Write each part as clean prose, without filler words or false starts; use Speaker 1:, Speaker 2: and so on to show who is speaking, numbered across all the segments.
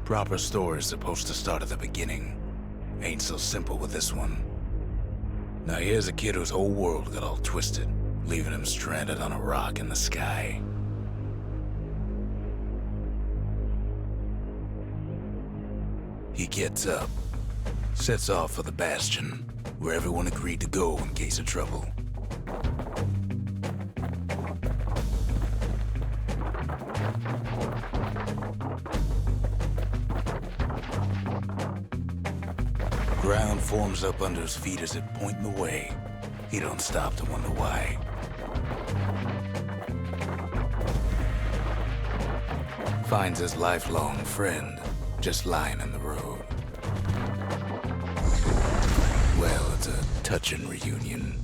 Speaker 1: Proper story's supposed to start at the beginning. Ain't so simple with this one. Now here's a kid whose whole world got all twisted, leaving him stranded on a rock in the sky. He gets up, sets off for the Bastion, where everyone agreed to go in case of trouble. Ground forms up under his feet as it pointing the way. He don't stop to wonder why. Finds his lifelong friend just lying in the road. Well, it's a touching reunion.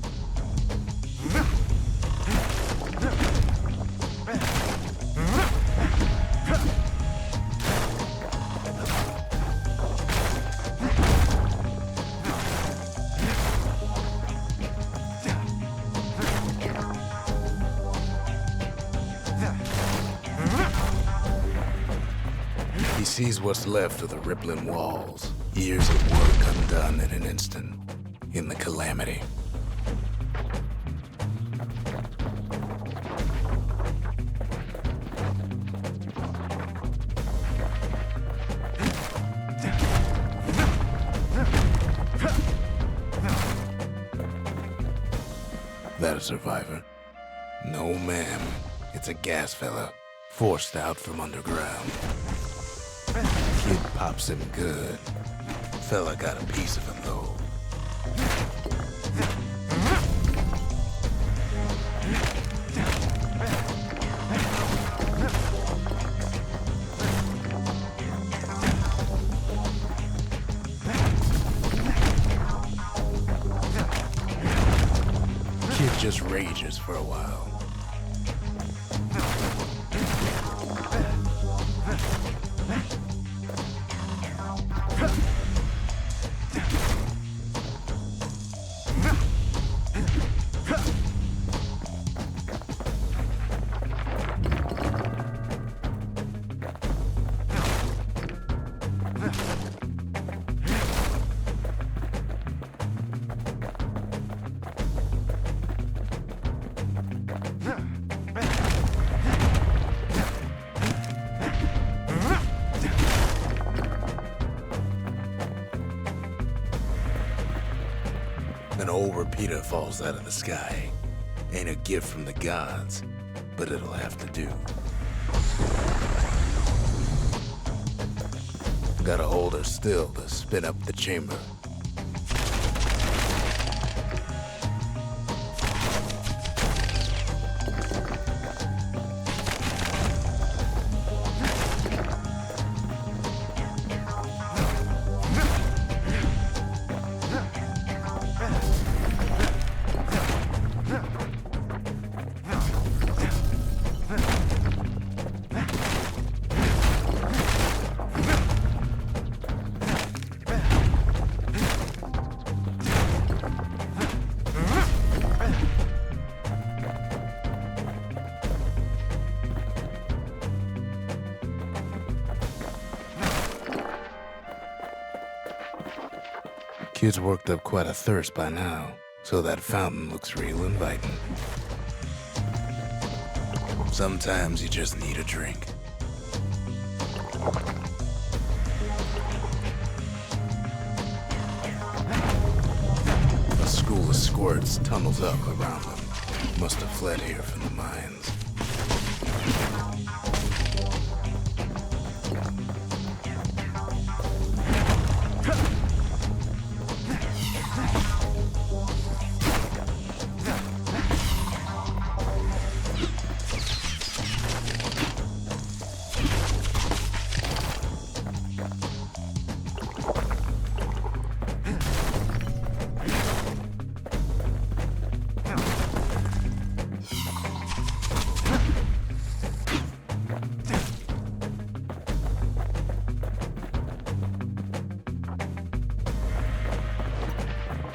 Speaker 1: He sees what's left of the rippling walls, years of work undone in an instant, in the calamity. That a survivor? No, ma'am. It's a gas fella, forced out from underground. Kid pops him good. Fella got a piece of him, though. Kid just rages for a while. An old repeater falls out of the sky. Ain't a gift from the gods, but it'll have to do. Gotta hold her still to spin up the chamber. Kid's worked up quite a thirst by now, so that fountain looks real inviting. Sometimes you just need a drink. A school of squirts tunnels up around them. Must have fled here from the mines.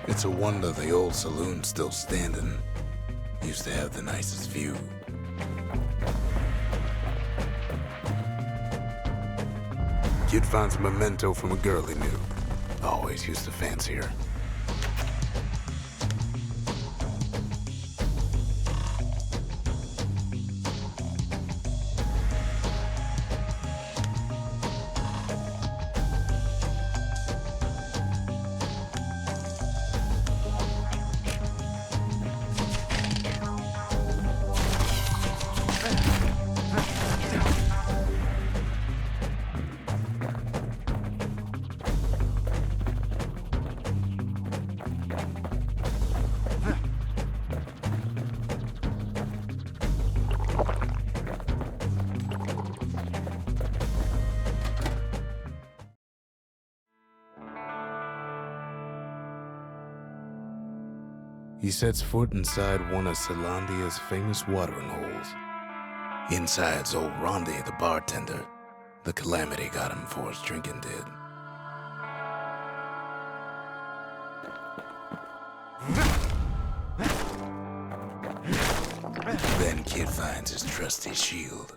Speaker 1: It's a wonder the old saloon's still standing. Used to have the nicest view. Kid finds a memento from a girl he knew. Always used to fancy her. He sets foot inside one of Celandia's famous watering holes. Inside's old Rondi, the bartender. The calamity got him before his drinking did. Then Kid finds his trusty shield.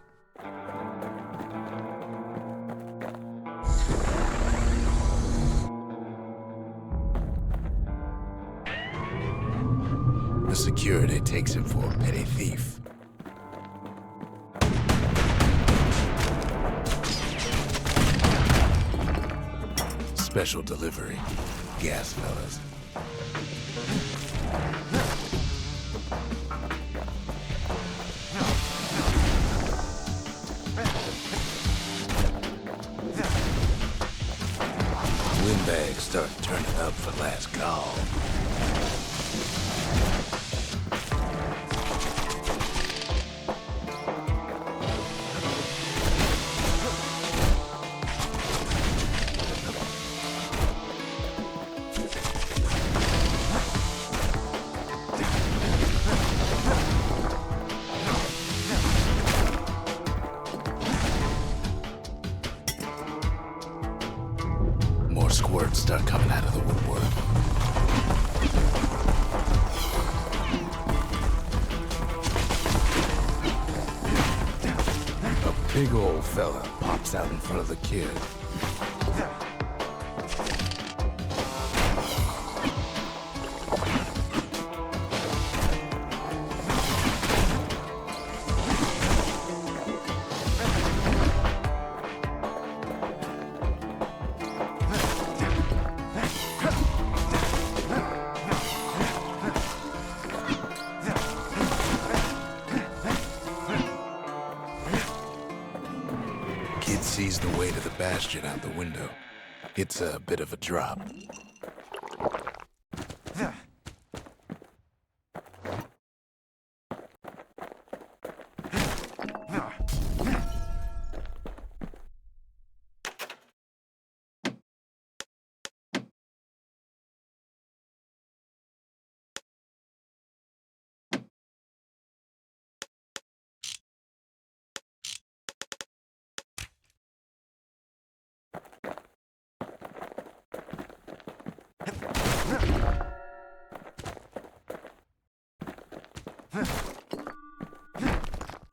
Speaker 1: The security takes him for a petty thief. Special delivery, gas fellas. Windbags start turning up for last call. More squirts start coming out of the woodwork. A big old fella pops out in front of the kid. Kid sees the way to the Bastion out the window. It's a bit of a drop.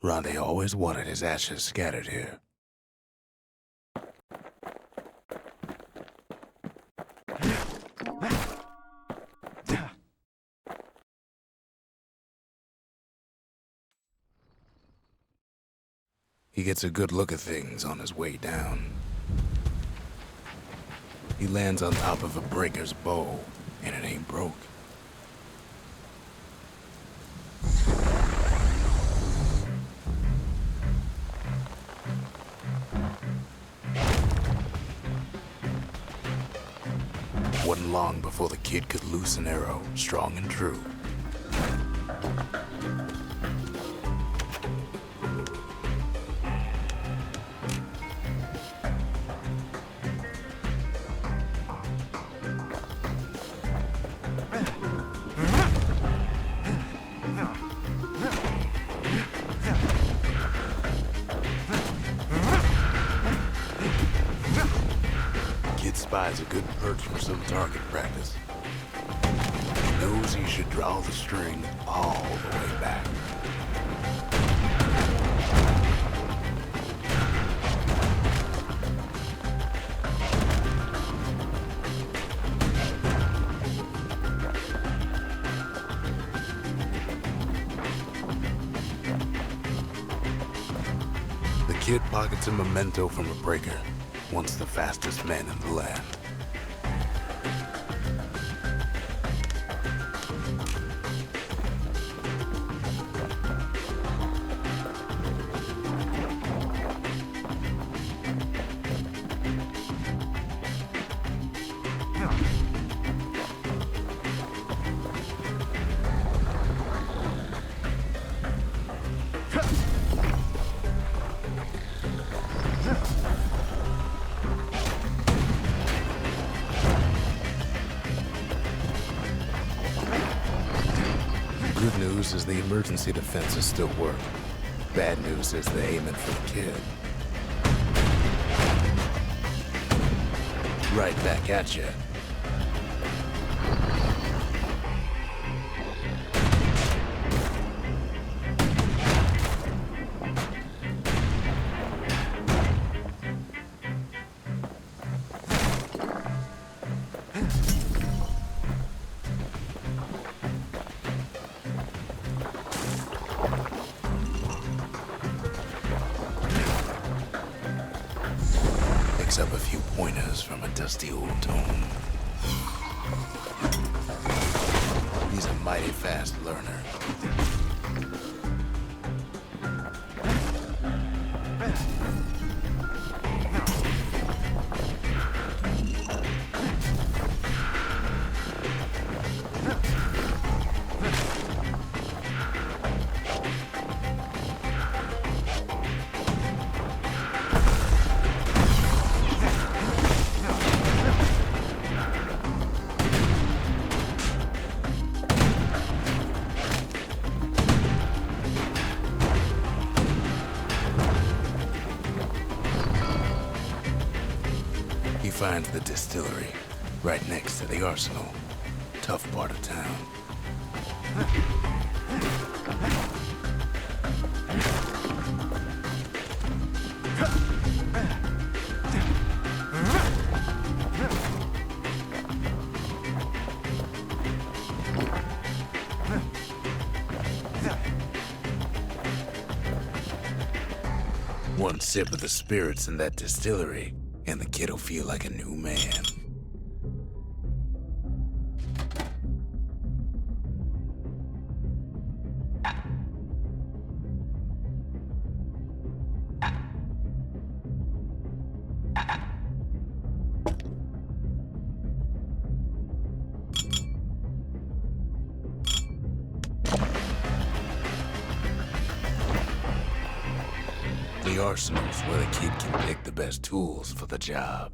Speaker 1: Rondi always wanted his ashes scattered here. He gets a good look at things on his way down. He lands on top of a breaker's bow, and it ain't broke. Wasn't long before the kid could loose an arrow, strong and true. Spies a good perch for some target practice. He knows he should draw the string all the way back. kid pockets a memento from a breaker, once the fastest man in the land. Good news is the emergency defenses still work. Bad news is they're aiming for the kid. Right back at you. Picks up a few pointers from a dusty old tome. He's a mighty fast learner. He finds the distillery, right next to the arsenal. Tough part of town. One sip of the spirits in that distillery, and the kid'll feel like a new man. The arsenal's where the kid can pick the best tools for the job.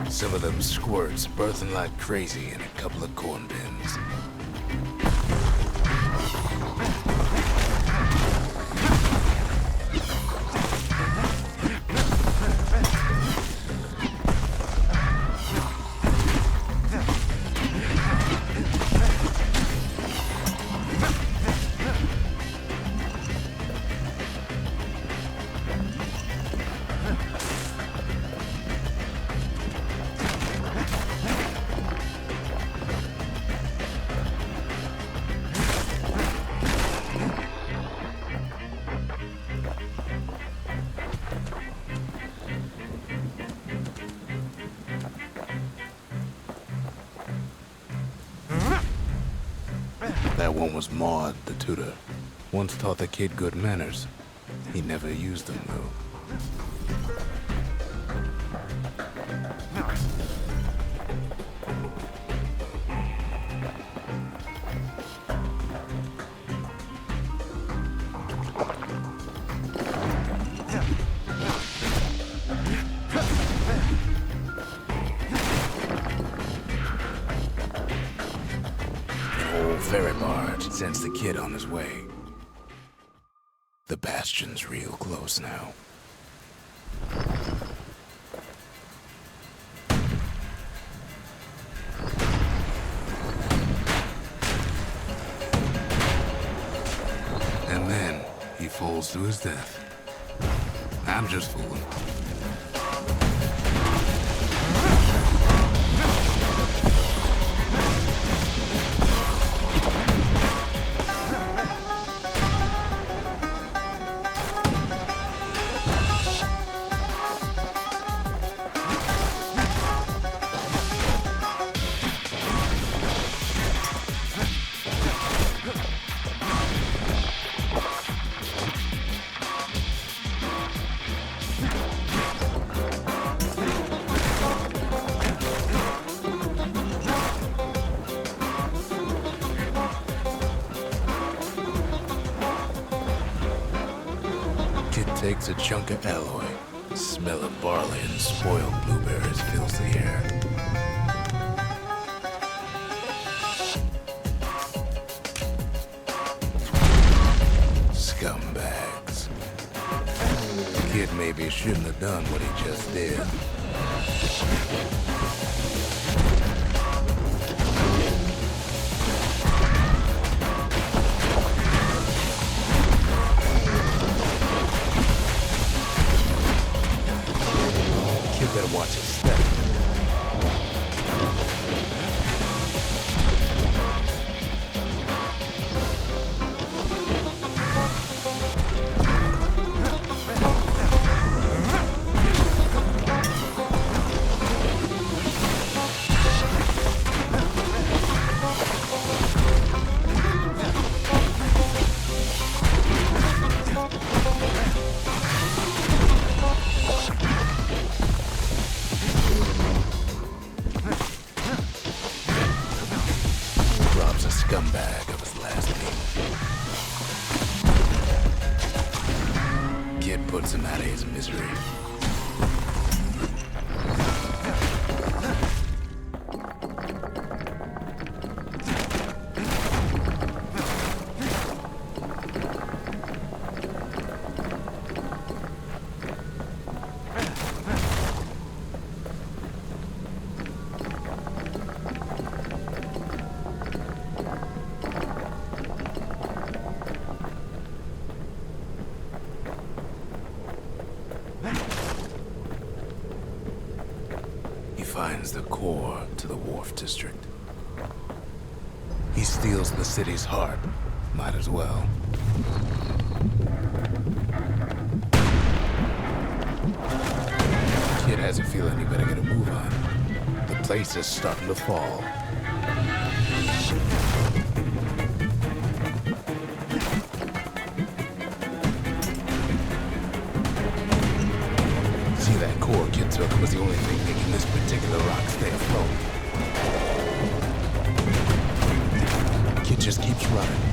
Speaker 1: Some of them squirts birthing like crazy in a couple of corn bins. home was Maud, the tutor. Once taught the kid good manners. He never used them, though. Ferry barge sends the kid on his way. The Bastion's real close now. And then he falls to his death. I'm just fooling. Takes a chunk of alloy. Smell of barley and spoiled blueberries fills the air. Scumbags. Kid maybe shouldn't have done what he just did. Better watch his step. Scumbag of his last meal. Kid puts him out of his misery. Finds the core to the Wharf District. He steals the city's heart. Might as well. Kid has a feeling he better get a move on. The place is starting to fall. See, that core Kid took was the only thing making this particular rock stay afloat. Kid just keeps running.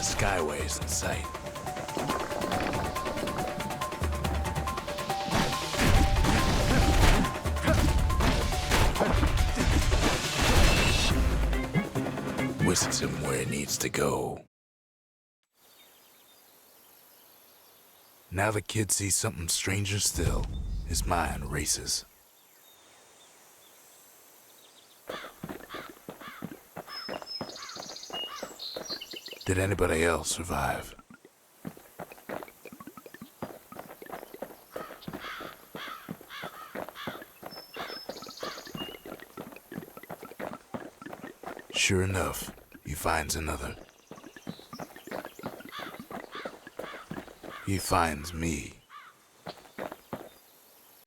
Speaker 1: Skyways in sight. Whisks him where he needs to go. Now the kid sees something stranger still. His mind races. Did anybody else survive? Sure enough, he finds another. He finds me.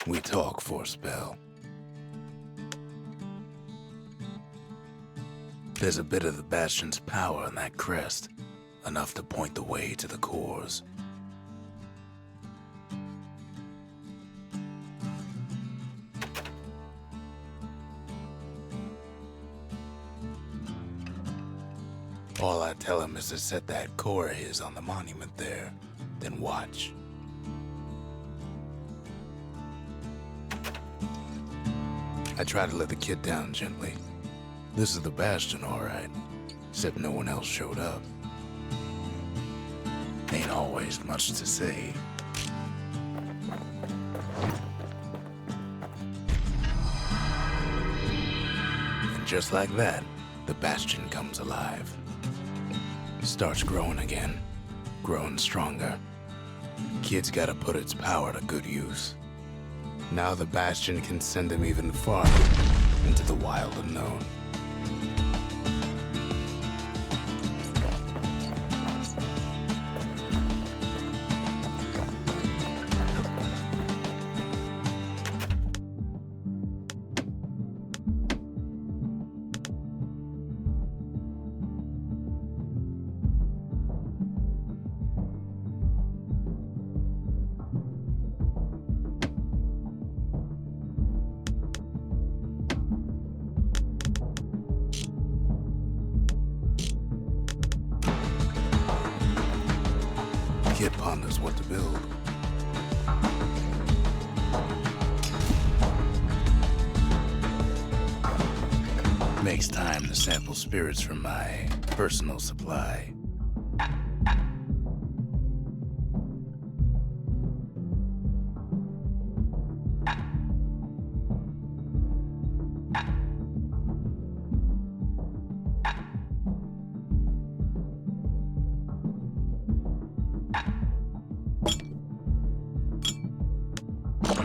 Speaker 1: We talk for a spell. There's a bit of the Bastion's power in that crest, enough to point the way to the cores. All I tell him is to set that core of his on the monument there, then watch. I try to let the kid down gently. This is the Bastion, all right, except no one else showed up. Ain't always much to say. And just like that, the Bastion comes alive. Starts growing again, growing stronger. Kid's gotta put its power to good use. Now the Bastion can send him even farther into the wild unknown. Kid ponders what to build. Makes time to sample spirits from my personal supply.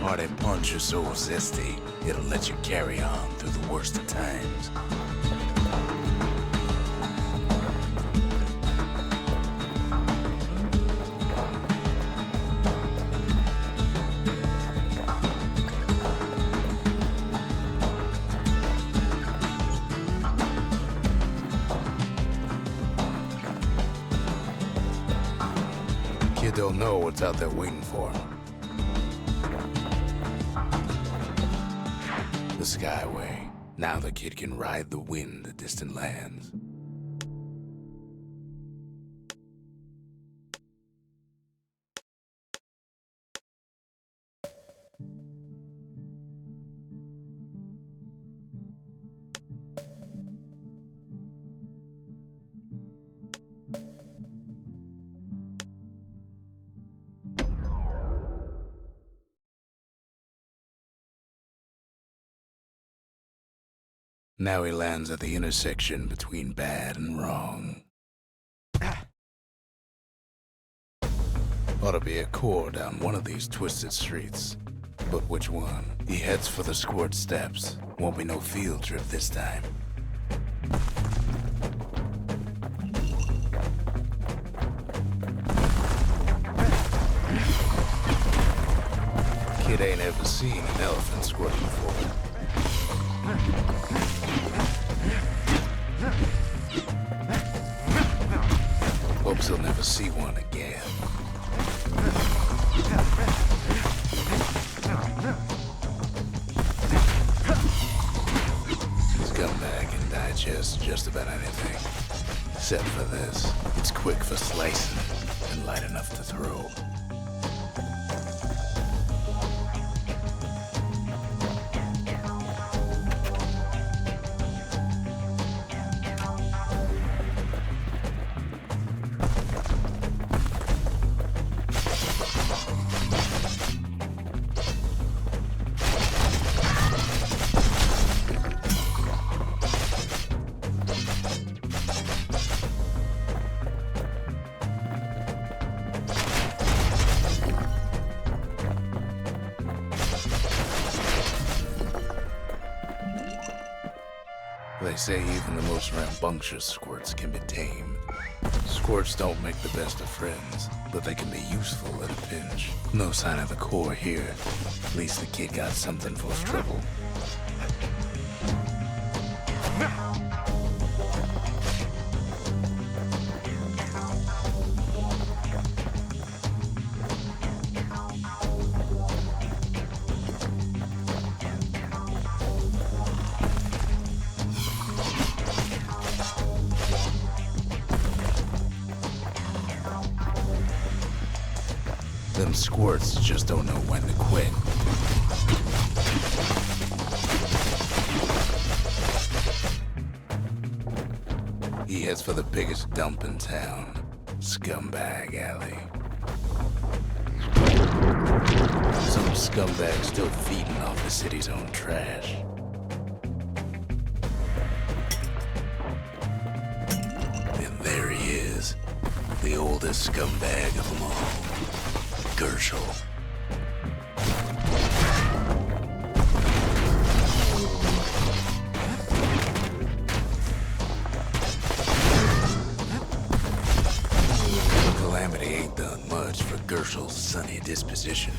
Speaker 1: Hearty punch is so zesty, it'll let you carry on through the worst of times. Kid don't know what's out there waiting for him. The Skyway. Now the kid can ride the wind to distant lands. Now he lands at the intersection between bad and wrong. Ought to be a core down one of these twisted streets. But which one? He heads for the squirt steps. Won't be no field trip this time. Kid ain't ever seen an elephant squirt before. Hopes he'll never see one again. His comeback can digest just about anything. Except for this. It's quick for slicing and light enough to throw. They say even the most rambunctious squirts can be tamed. Squirts don't make the best of friends, but they can be useful at a pinch. No sign of the core here. At least the kid got something for his trouble. Them squirts just don't know when to quit. He heads for the biggest dump in town, Scumbag Alley. Some scumbag still feeding off the city's own trash. And there he is, the oldest scumbag of them all. Gershel. Calamity ain't done much for Gershel's sunny disposition.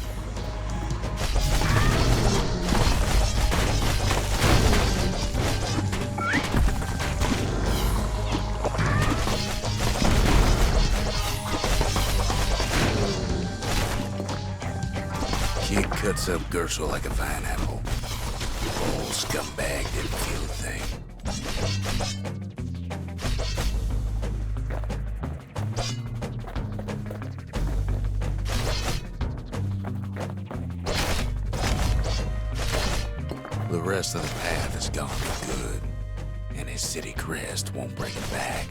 Speaker 1: Kid cuts up Gershel like a vine apple. Old scumbag didn't feel a thing. The rest of the path is gone for good, and his city crest won't bring him back.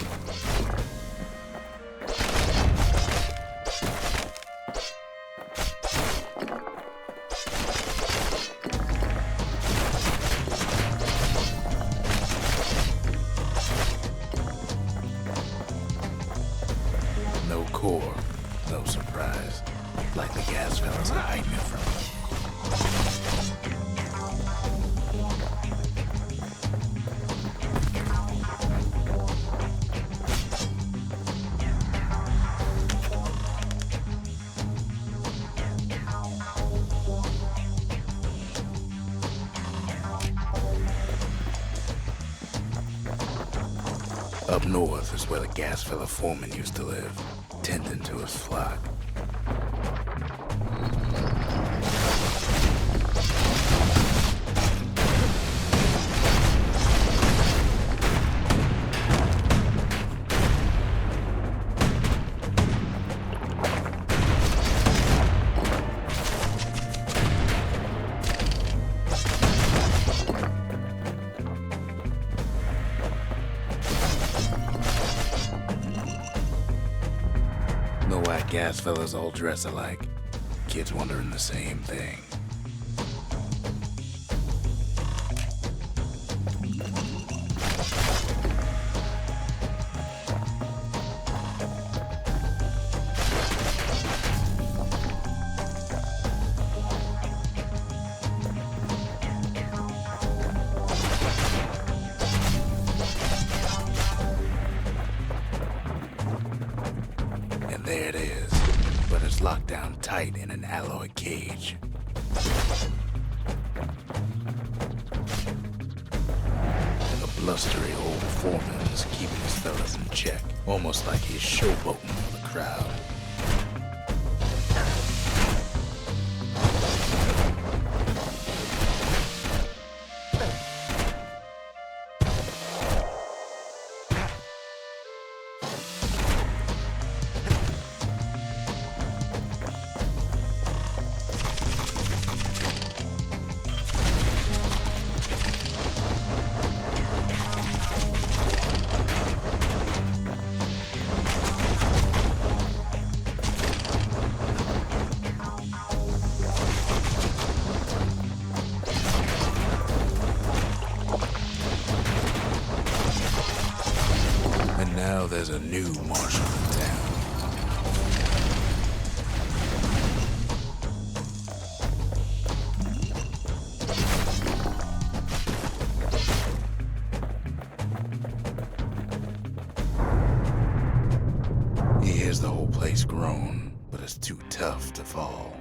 Speaker 1: No core, no surprise. Like the gas fellas are hiding it from him. Up north is where the gas fella foreman used to live, tending to his flock. No white gas fellas all dress alike. Kids wondering the same thing. And there it is, but it's locked down tight in an alloy cage. And the blustery old foreman is keeping his fellas in check, almost like he's showboating for the crowd. And now there's a new marshal in town. hears the whole place groan, but it's too tough to fall.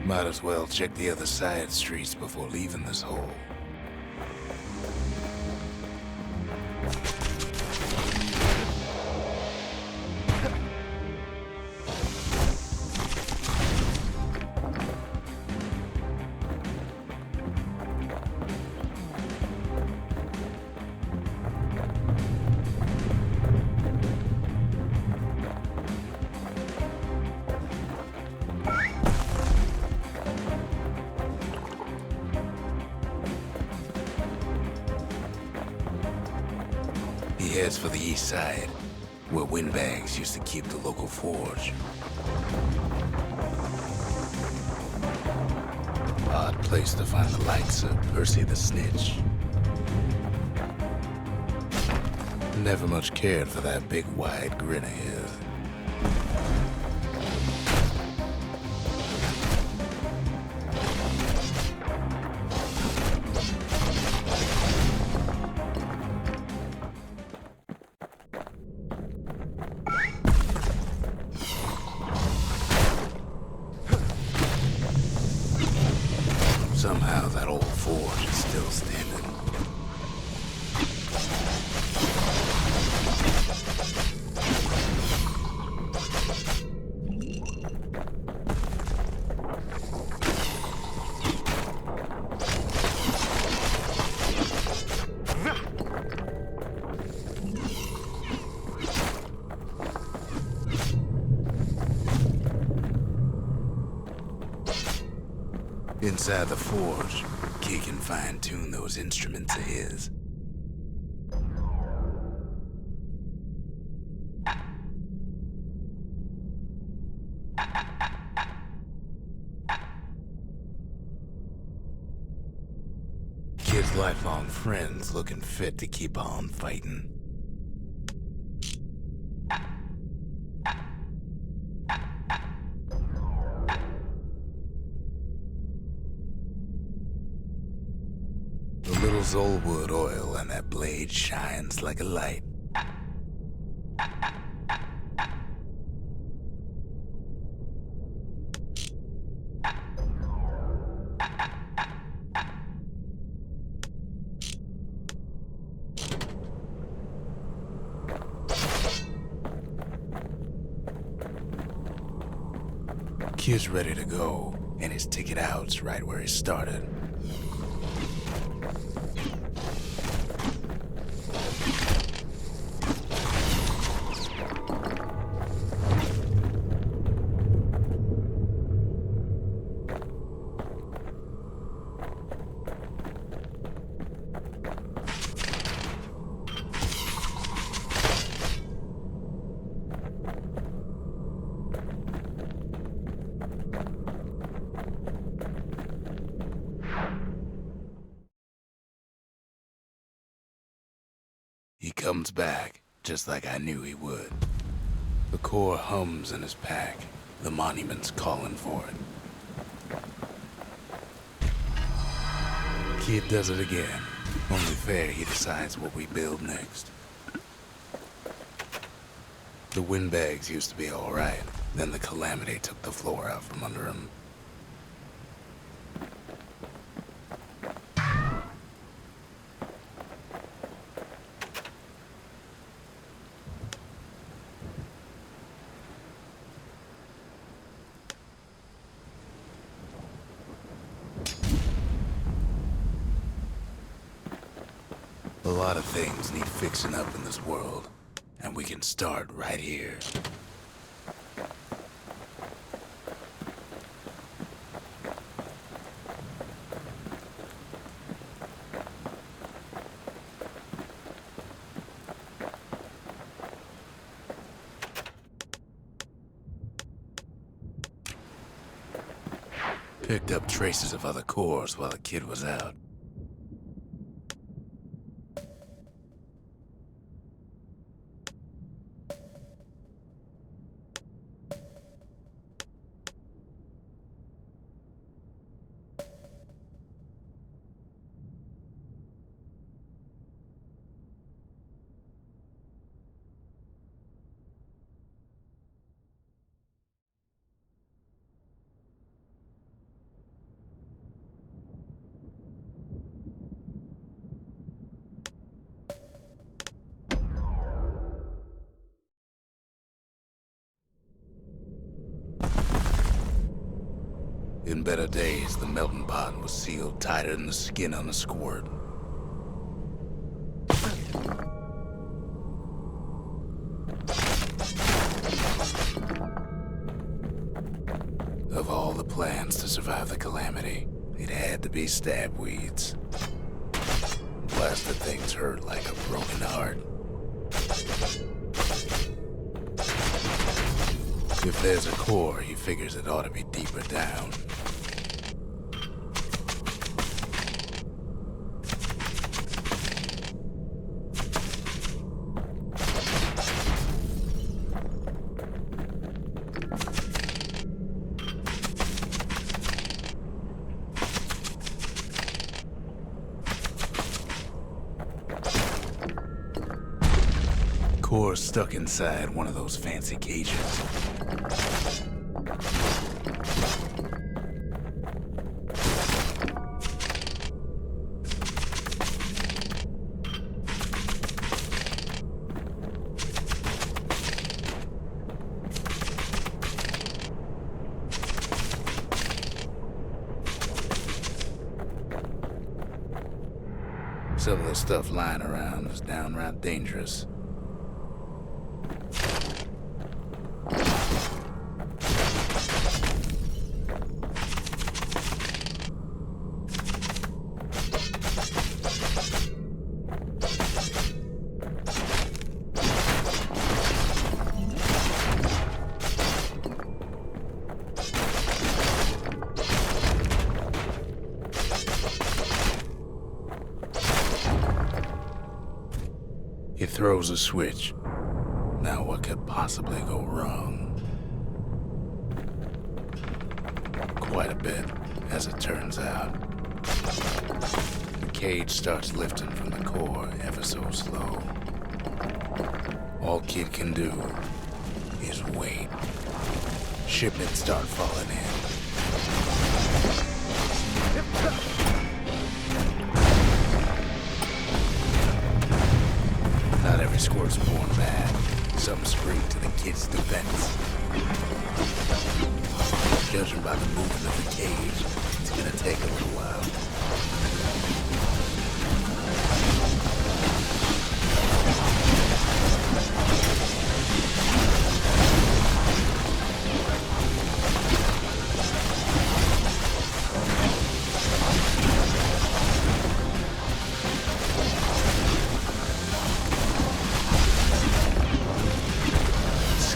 Speaker 1: Might as well check the other side streets before leaving this hole. He heads for the east side, where windbags used to keep the local forge. Odd place to find the likes of Percy the Snitch. Never much cared for that big wide grin of his. Somehow that old forge is still standing. Inside the forge, Key can fine-tune those instruments of his. Kid's lifelong friends looking fit to keep on fighting. The little Zolwood oil and that blade shines like a light. Kid's ready to go, and his ticket out's right where he started. He comes back, just like I knew he would. The core hums in his pack. The monument's calling for it. Kid does it again. Only fair he decides what we build next. The windbags used to be alright. Then the calamity took the floor out from under him. A lot of things need fixing up in this world, and we can start right here. Picked up traces of other cores while the kid was out. In better days, the melting pot was sealed tighter than the skin on a squirt. Of all the plans to survive the calamity, it had to be stabweeds. Blasted things hurt like a broken heart. If there's a core, he figures it ought to be deeper down. Core's stuck inside one of those fancy cages. Some of the stuff lying around is downright dangerous. He throws a switch. Now what could possibly go wrong? Quite a bit, as it turns out. The cage starts lifting from the core ever so slow. All Kid can do is wait. Shipments start falling in. Not every squirt's born bad. Some spring to the kid's defense. Judging by the movement of the cage, it's gonna take a little while.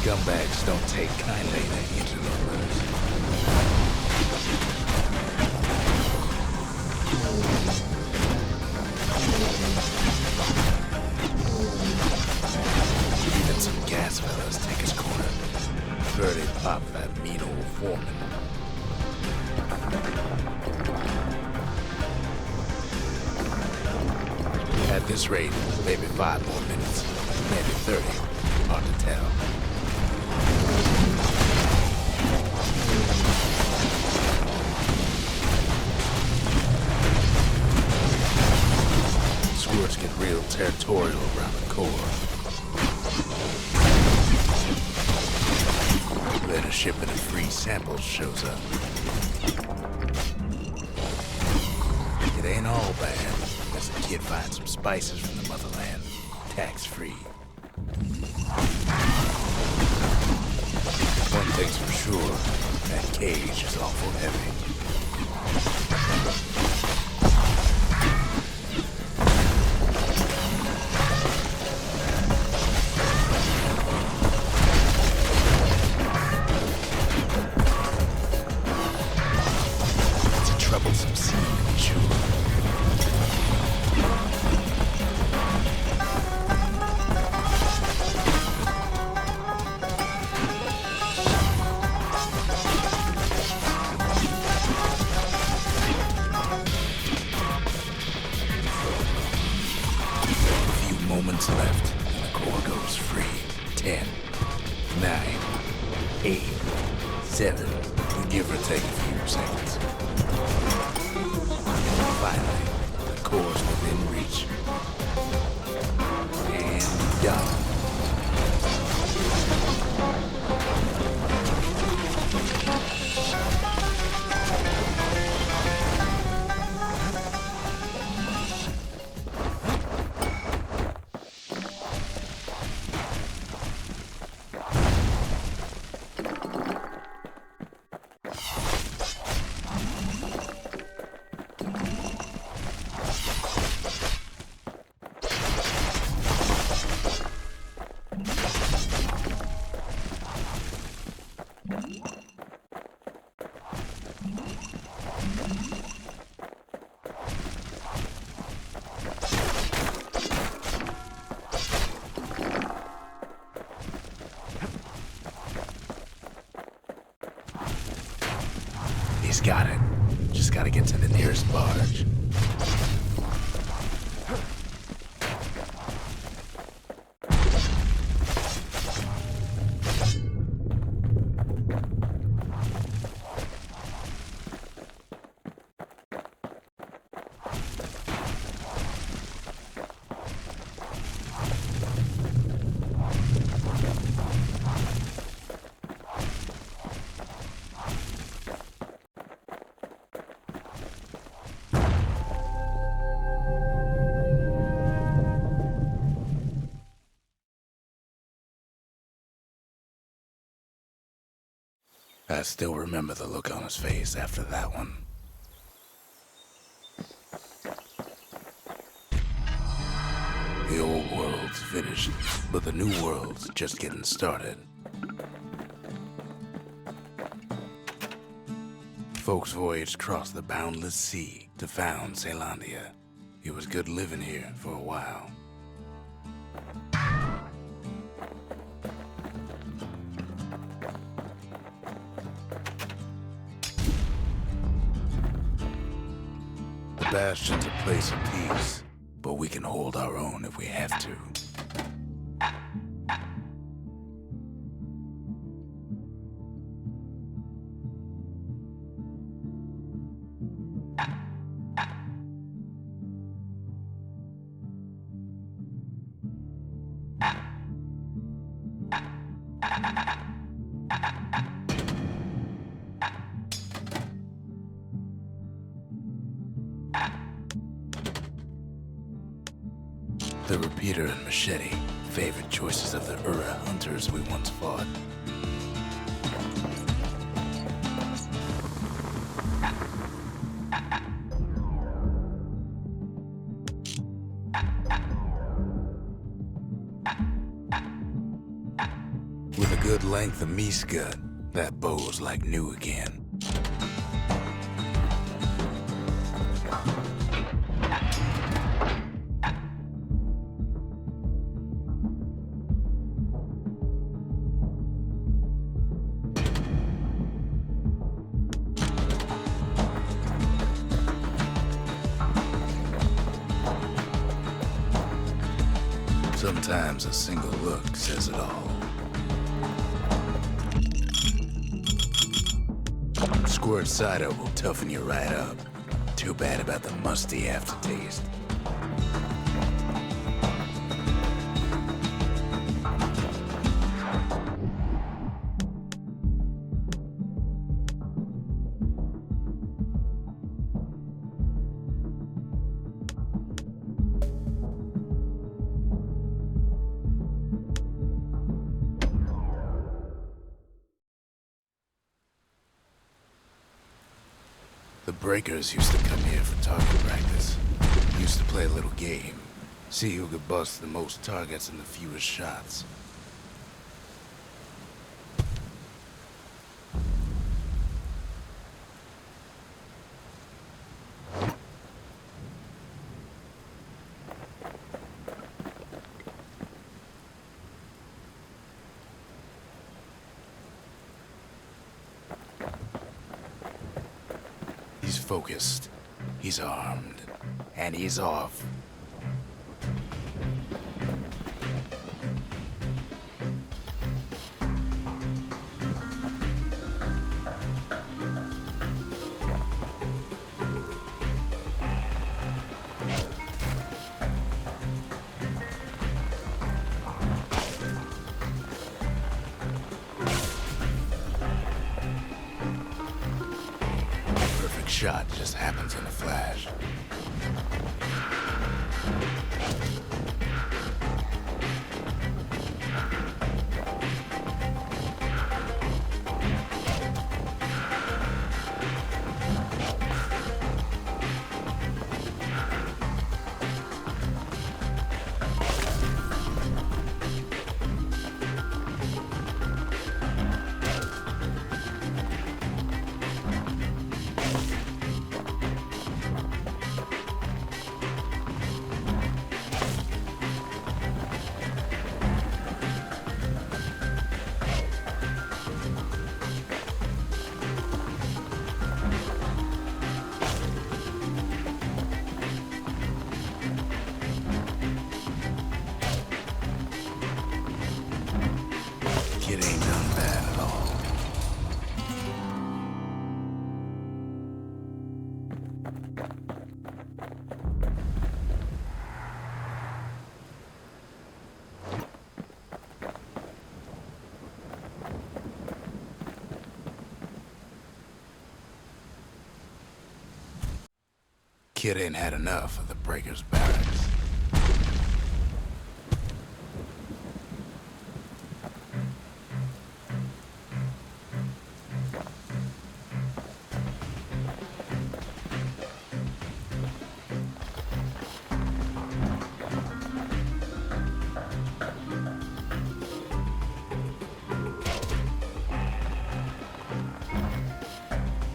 Speaker 1: Scumbags don't take kindly to interlopers. Even some gas fellas take his corner. Birdie pop that mean old foreman. At this rate, maybe 5 more minutes, maybe 30. Hard to tell. Squirts get real territorial around the core. Then a shipment of free samples shows up. It ain't all bad, as the kid finds some spices from the motherland, tax-free. One thing's for sure, that cage is awful heavy. It's a troublesome scene, to be sure. Moments left, and the core goes free. 10, 9, 8, 7, give or take a few seconds. Finally, the core's within reach. And done. He's got it. Just gotta get to the nearest barge. I still remember the look on his face after that one. The old world's finished, but the new world's just getting started. Folks voyaged across the boundless sea to found Caelondia. It was good living here for a while. Bastion's a place of peace, but we can hold our own if we have to. The repeater and machete, favorite choices of the Ura hunters we once fought. With a good length of Miska, that bow's like new again. Sometimes a single look says it all. Squirt cider will toughen you right up. Too bad about the musty aftertaste. The breakers used to come here for target practice. Used to play a little game. See who could bust the most targets and the fewest shots. He's focused, he's armed, and he's off. Shot just happens in a flash. Kid ain't had enough of the Breakers' barracks.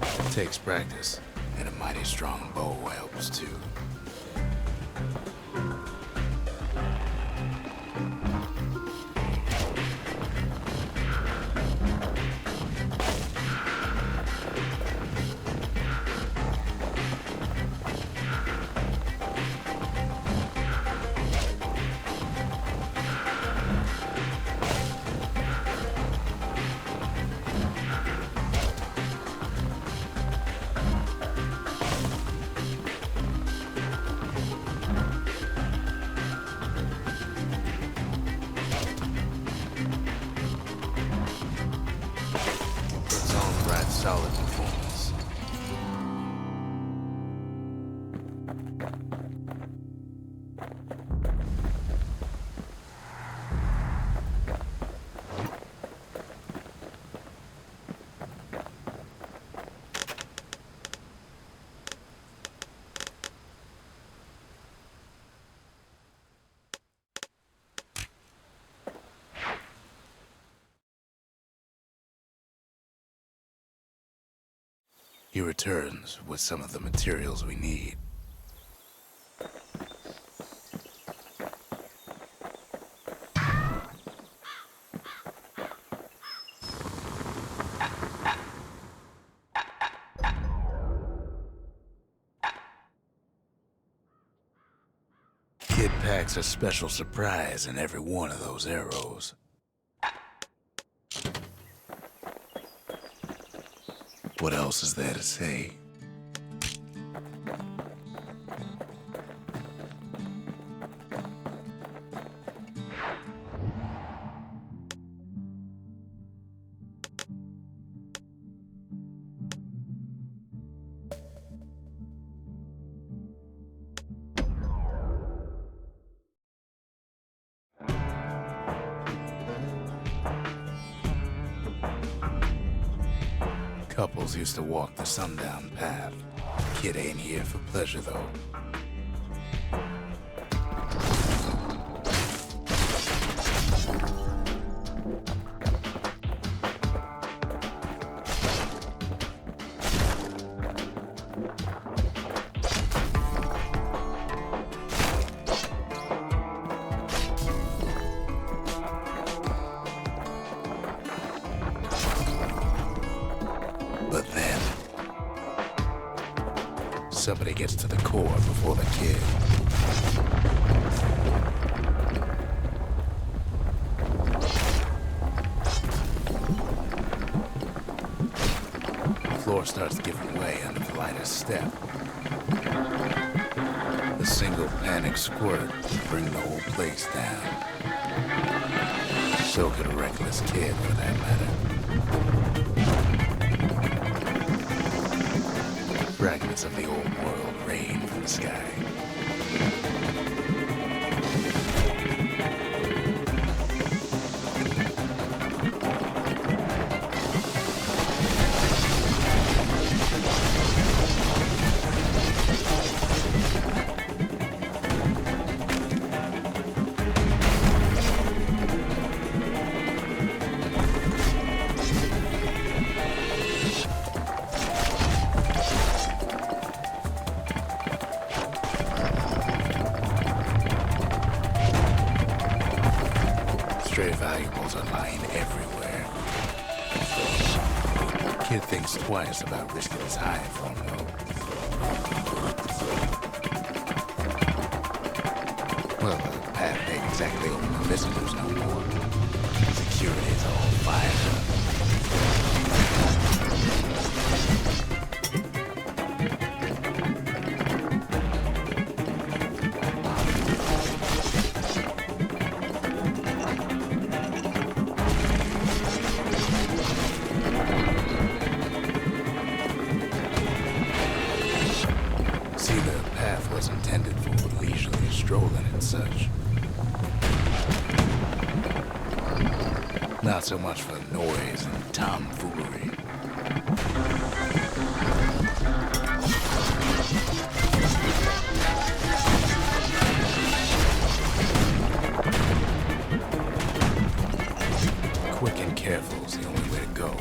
Speaker 1: It takes practice, and a mighty strong bow helps too. Solid performance. He returns with some of the materials we need. Kid packs a special surprise in every one of those arrows. What else is there to say? Couples used to walk the sundown path. Kid ain't here for pleasure, though. But then, somebody gets to the core before the kid. The floor starts giving way under the lightest step. A single panic squirt would bring the whole place down. So could a reckless kid, for that matter. Fragments of the old world rain from the sky. Stray valuables are lying everywhere. Kid thinks twice about risking his hide for him, though. Well, the path ain't exactly open to visitors no more. Security's all fired up. Not so much for noise and tomfoolery. Quick and careful is the only way to go.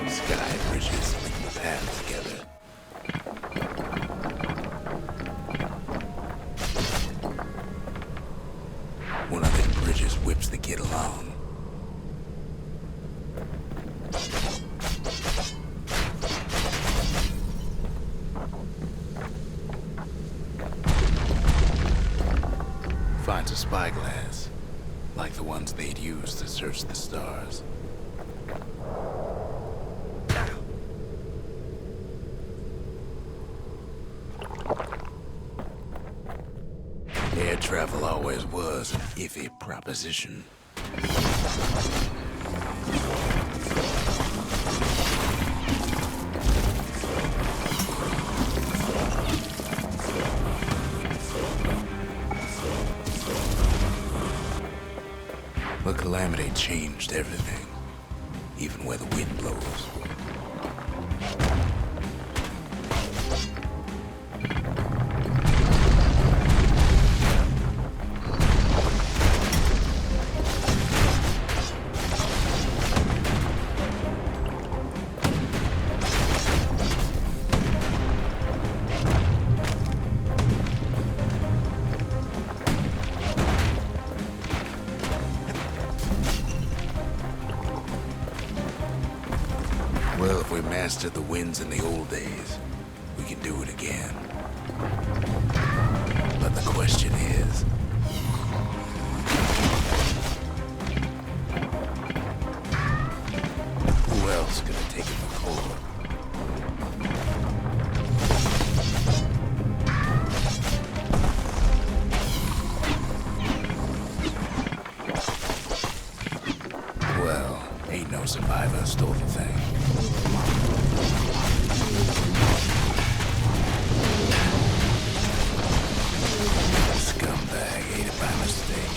Speaker 1: Sky bridges link the paths together. One of them bridges whips the kid along. Finds a spyglass, like the ones they'd use to search the stars. Air travel always was an iffy proposition. The calamity changed everything, even where the wind blows. Well, if we mastered the winds in the old days, we can do it again. But the question is, who else could have taken the core? Well, ain't no survivor stole the thing. Scumbag ate it by mistake.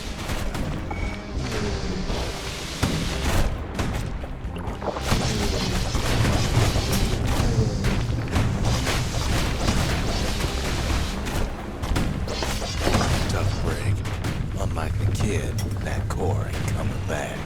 Speaker 1: Tough break. Unlike the kid, that core ain't coming back.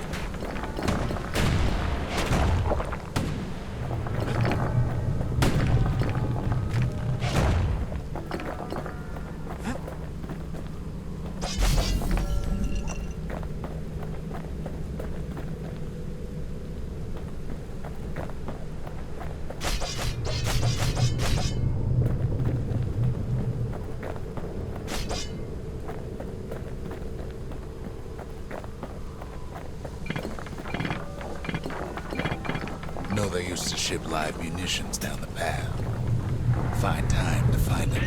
Speaker 1: No, they used to ship live munitions down the path. Find time to find them.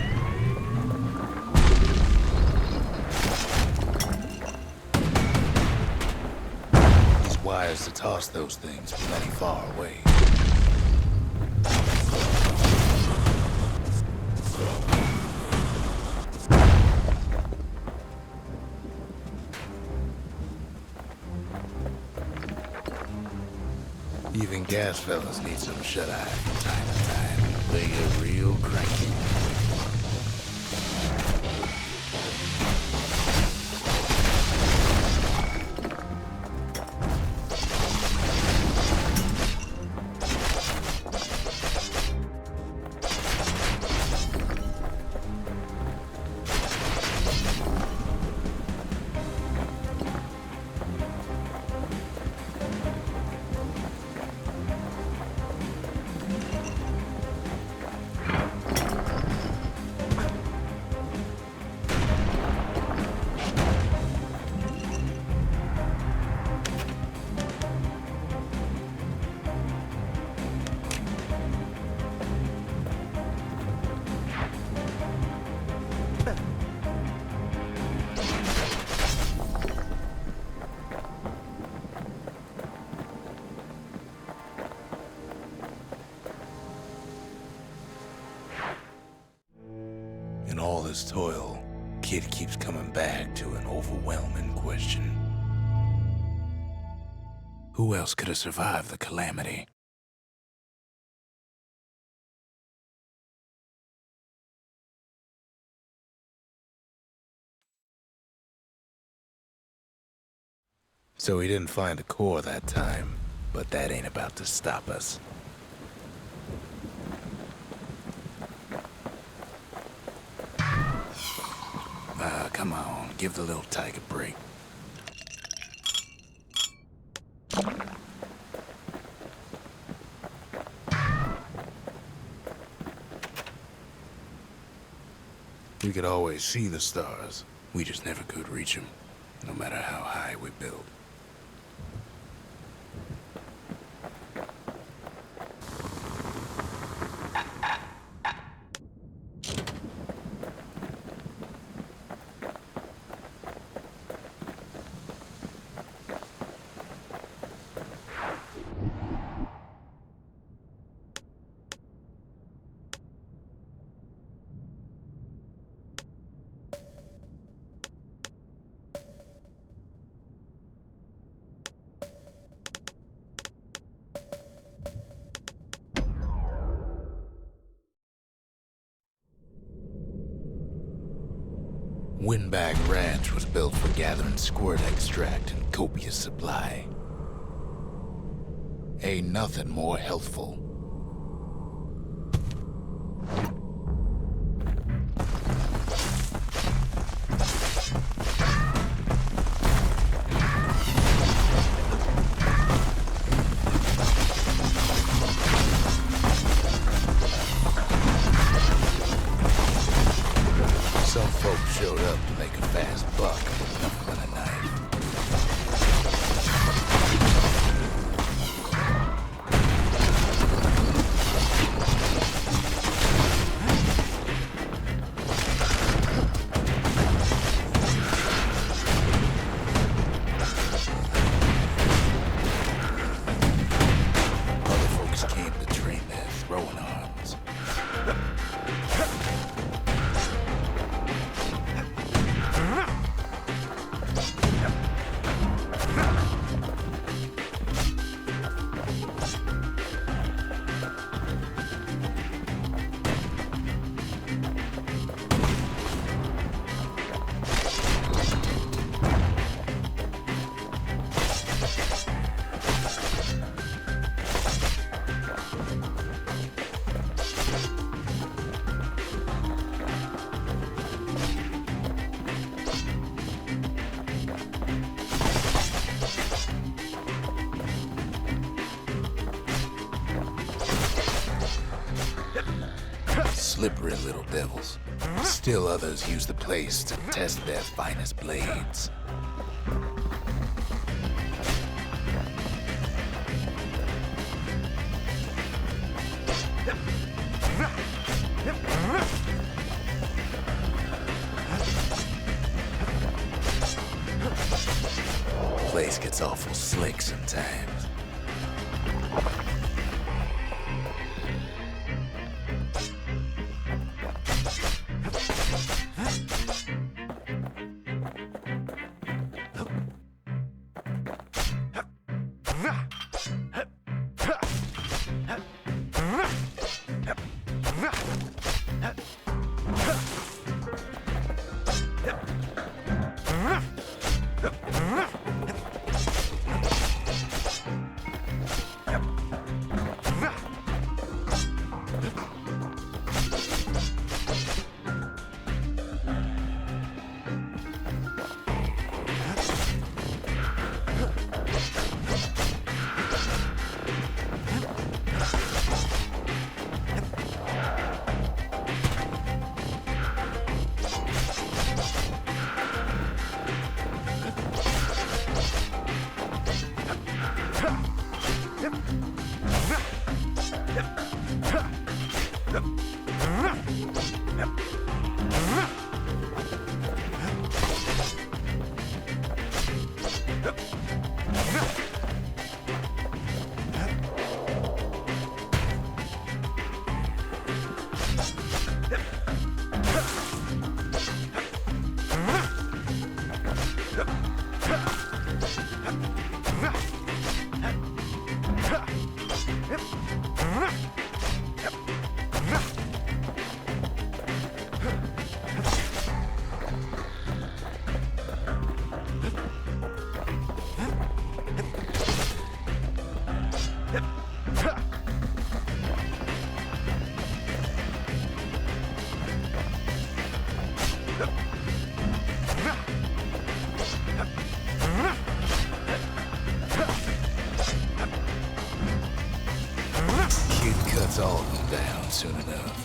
Speaker 1: These wires to toss those things plenty far away. Even gas fellas need some shut-eye from time to time. They get real cranky. In all this toil, Kid keeps coming back to an overwhelming question. Who else could have survived the calamity? So he didn't find the core that time, but that ain't about to stop us. Come on, give the little tiger a break. We could always see the stars. We just never could reach them, no matter how high we built. Windbag Ranch was built for gathering squirt extract in copious supply. Ain't nothing more healthful. Some folks showed up to make a fast buck with nothing but a knife. Other folks came to train their throwing arms. Slippery little devils. Still others use the place to test their finest blades. Place gets awful slick sometimes. enough.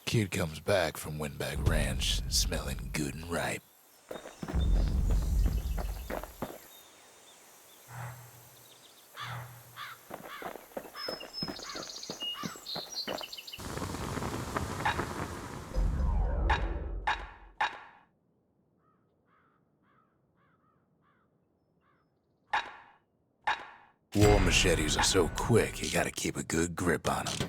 Speaker 1: Kid comes back from Windbag Ranch, smelling good and ripe. War machetes are so quick, you gotta keep a good grip on them.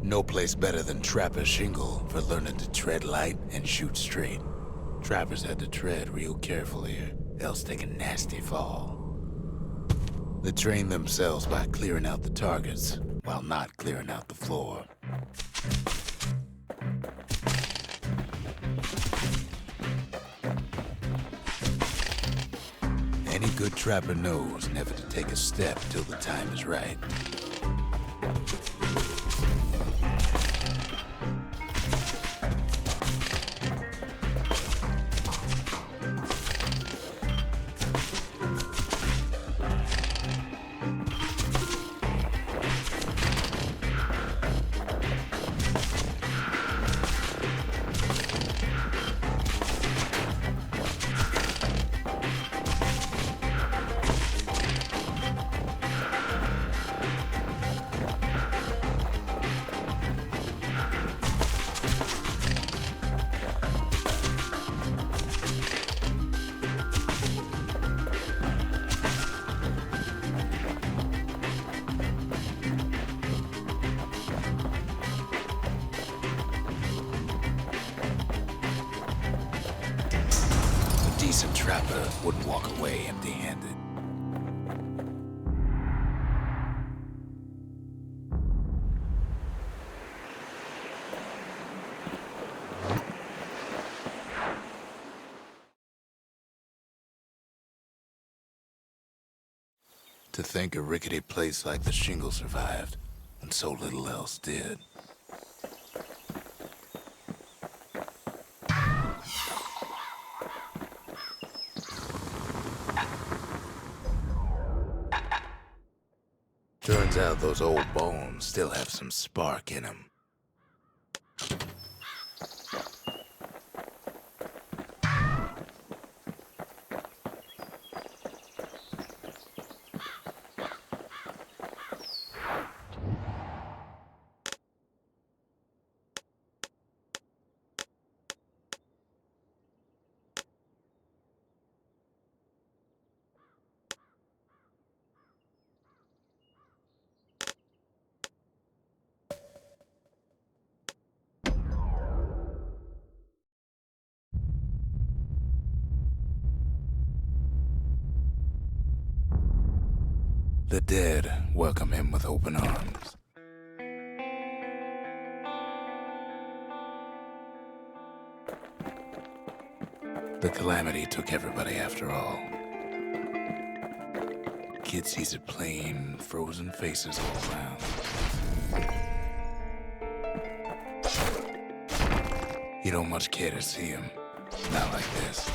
Speaker 1: No place better than Trapper Shingle for learning to tread light and shoot straight. Trappers had to tread real careful here, else take a nasty fall. They train themselves by clearing out the targets, while not clearing out the floor. Any good trapper knows never to take a step till the time is right. A decent trapper wouldn't walk away empty-handed. To think a rickety place like the Shingle survived, when so little else did. Turns out those old bones still have some spark in them. The dead welcome him with open arms. The calamity took everybody after all. Kid sees it plain, frozen faces all around. He don't much care to see him, not like this.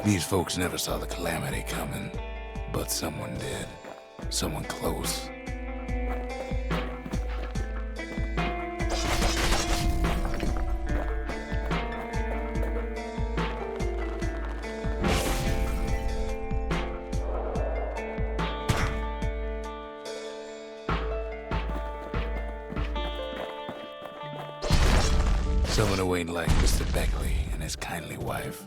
Speaker 1: These folks never saw the calamity coming, but someone did. Someone close. Someone who ain't like Mr. Beckley and his kindly wife.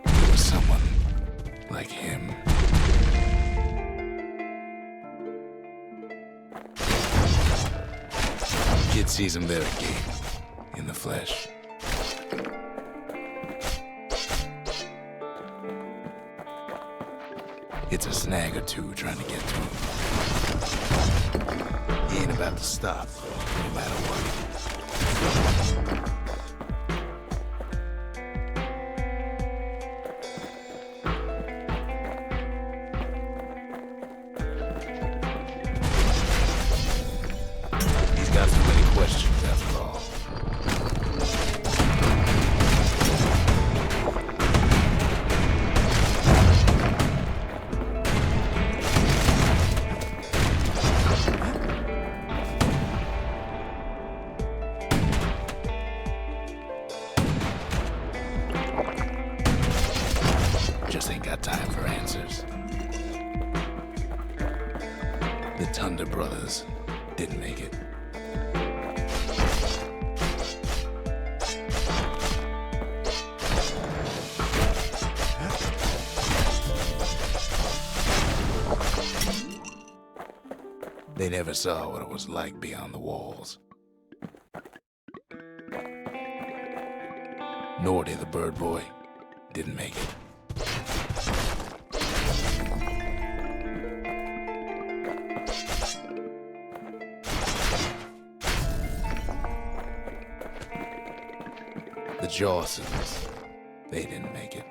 Speaker 1: There was someone like him. Kid sees him there again, in the flesh. It's a snag or two trying to get to him. He ain't about to stop, no matter what. He's got too many questions after all. Just ain't got time for answers. The Thunder brothers didn't make it. They never saw what it was like beyond the walls. Nordy the bird boy didn't make it. The Jawsons, they didn't make it.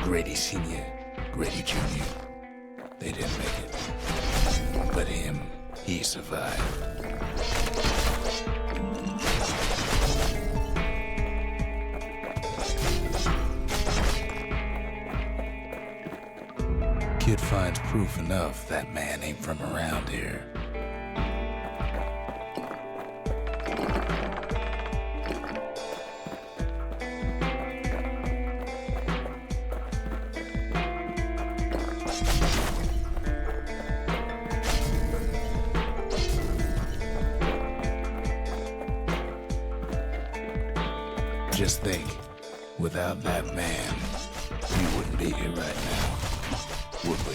Speaker 1: Grady Sr., Grady Jr., they didn't make it. But him, he survived. Kid finds proof enough that man ain't from around here. Just think, without that man, we wouldn't be here right now, would we?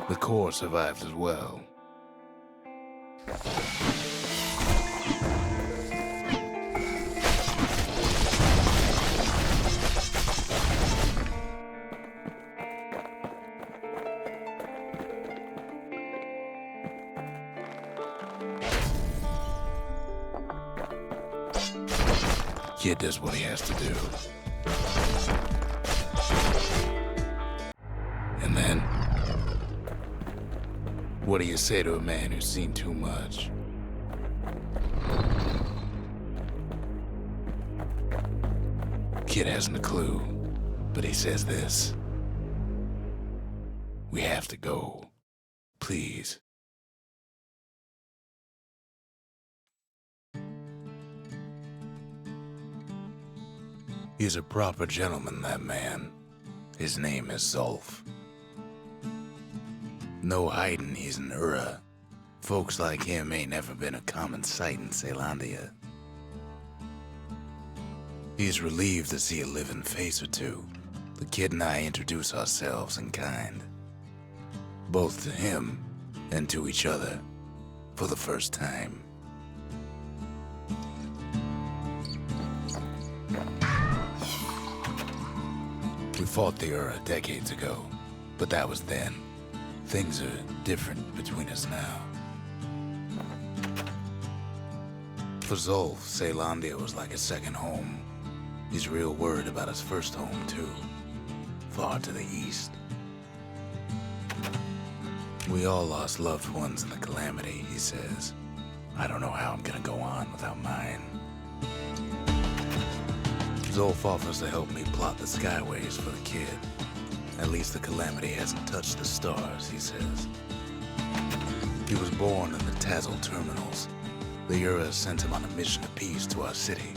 Speaker 1: The core survived as well. Kid does what he has to do. And then, what do you say to a man who's seen too much? Kid hasn't a clue, but he says this. We have to go. Please. He's a proper gentleman, that man. His name is Zolf. No hiding he's an Ura. Folks like him ain't never been a common sight in Celandia. He's relieved to see a living face or two. The kid and I introduce ourselves in kind. Both to him and to each other for the first time. We fought the Ura decades ago, but that was then. Things are different between us now. For Zolf, Caelondia was like a second home. He's real worried about his first home, too. Far to the east. We all lost loved ones in the calamity, he says. I don't know how I'm gonna go on without mine. Zolf offers to help me plot the skyways for the kid. At least the calamity hasn't touched the stars, he says. He was born in the Tazzle terminals. The Ura sent him on a mission of peace to our city,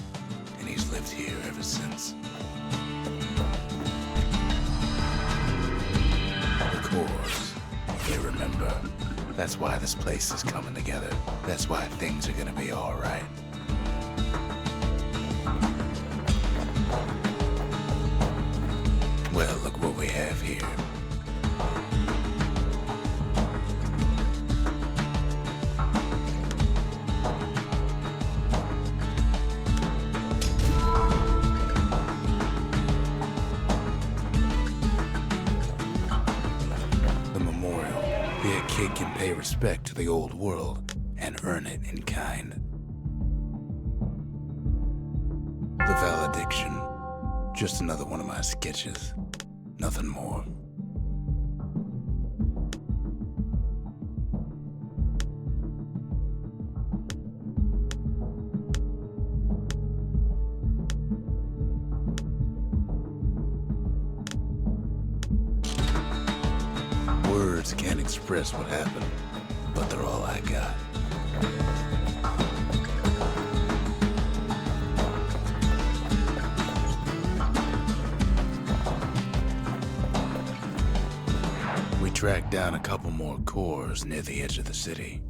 Speaker 1: and he's lived here ever since. The cores, you remember. That's why this place is coming together. That's why things are gonna be all right. Well, look what we have here. The memorial. Here a kid can pay respect to the old world and earn it in kind. The valediction. Just another one of my sketches. Nothing more. Words can't express what happened, but they're all I got. We tracked down a couple more cores near the edge of the city.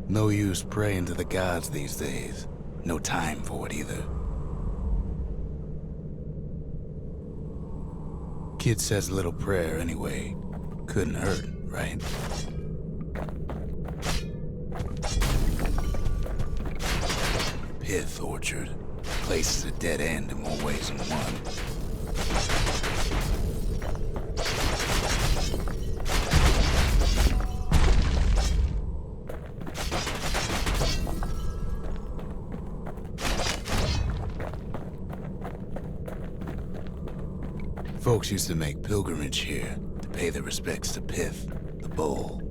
Speaker 1: No use praying to the gods these days. No time for it either. Kid says a little prayer anyway. Couldn't hurt, right? Pith Orchard. Place is a dead end in more ways than one. Folks used to make pilgrimage here to pay their respects to Pith, the bull.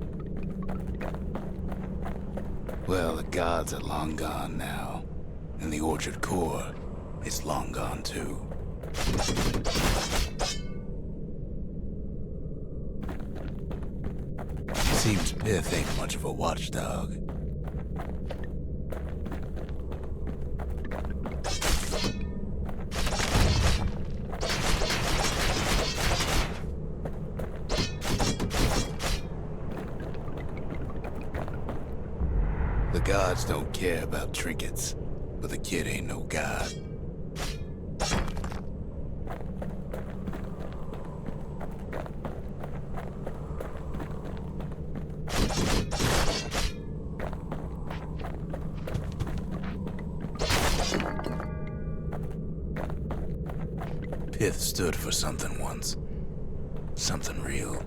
Speaker 1: Well, the gods are long gone now, and the Orchard core is long gone too. Seems Pith ain't much of a watchdog. The gods don't care about trinkets, but the kid ain't no god. Pith stood for something once. Something real.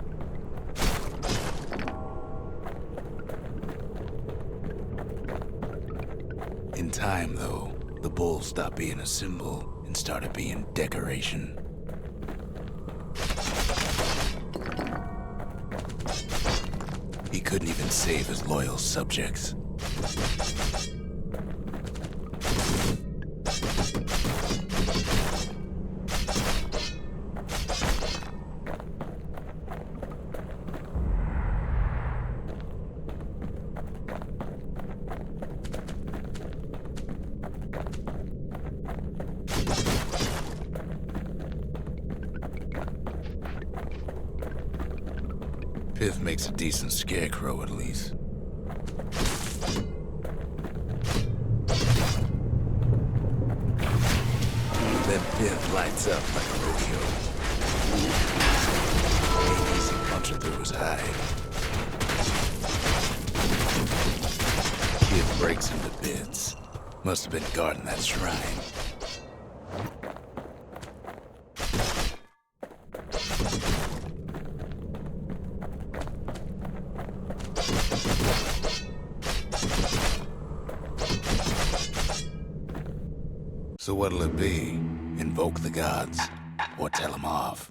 Speaker 1: In time, though, the bull stopped being a symbol and started being decoration. He couldn't even save his loyal subjects. Pith makes a decent scarecrow, at least. lights up like a rodeo. Ain't easy punching through his hide. Kid breaks him to bits. Must have been guarding that shrine. So what'll it be? Invoke the gods, or tell them off?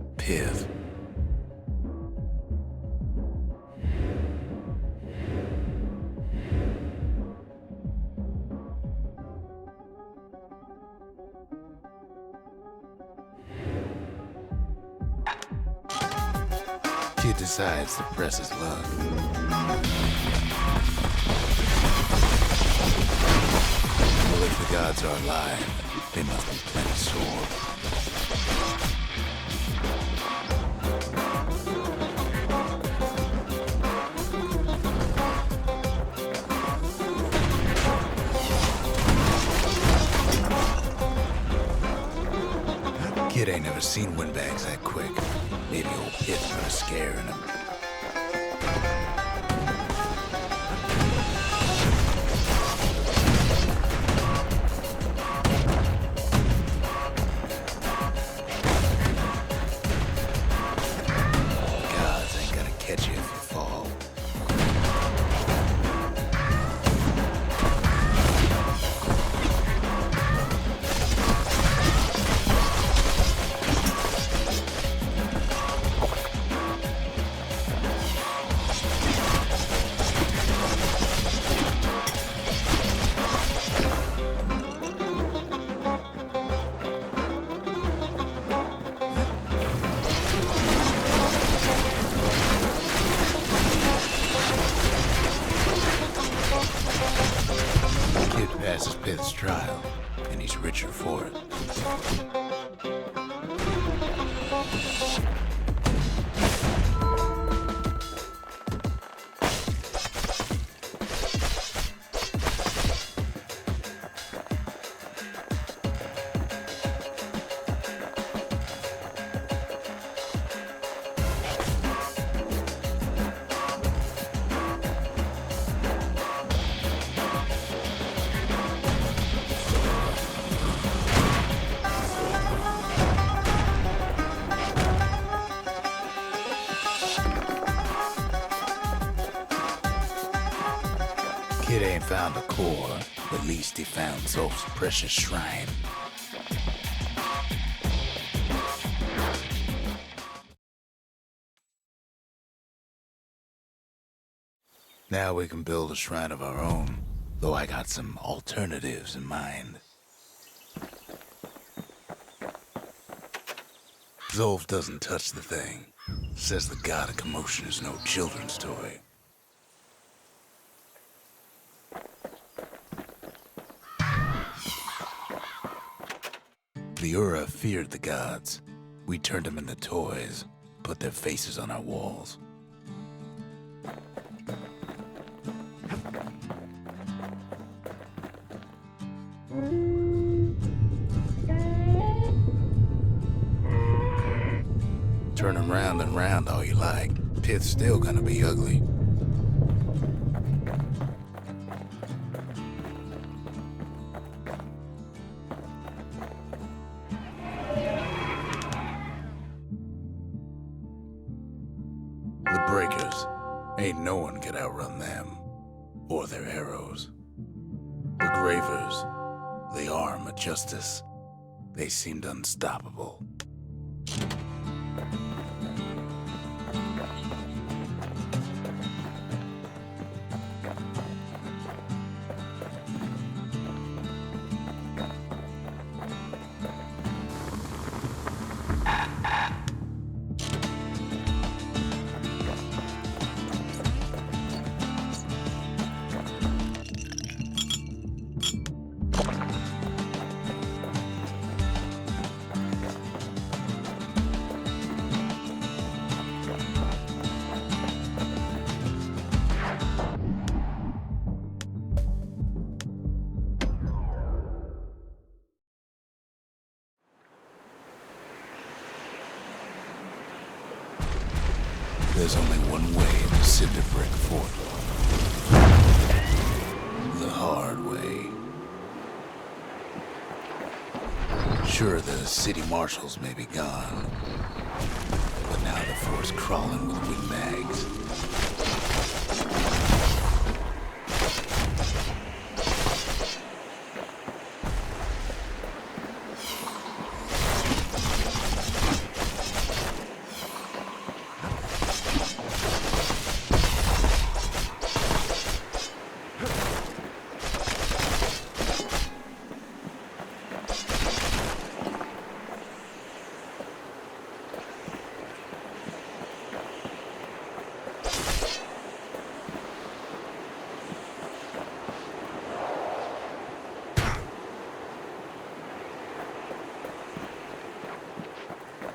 Speaker 1: Piv. Kid decides to press his luck. Well, if the gods are alive, they must be plenty sore. Kid ain't never seen windbags that quick. Maybe old Pit's put a scare in him. Gods ain't gonna catch you if you fall. Passes Pith's trial, and he's richer for it. Kid ain't found a core, but at least he found Zolf's precious shrine. Now we can build a shrine of our own, though I got some alternatives in mind. Zolf doesn't touch the thing. Says the god of commotion is no children's toy. The Ura feared the gods. We turned them into toys, put their faces on our walls. Turn them round and round all you like. Pith's still gonna be ugly. The Breakers. Ain't no one could outrun them, or their arrows. The Gravers. The arm of justice. They seemed unstoppable. There's only one way to Cinder Brick Fort. The hard way. Sure, the city marshals may be gone, but now the fort's crawling with windbags.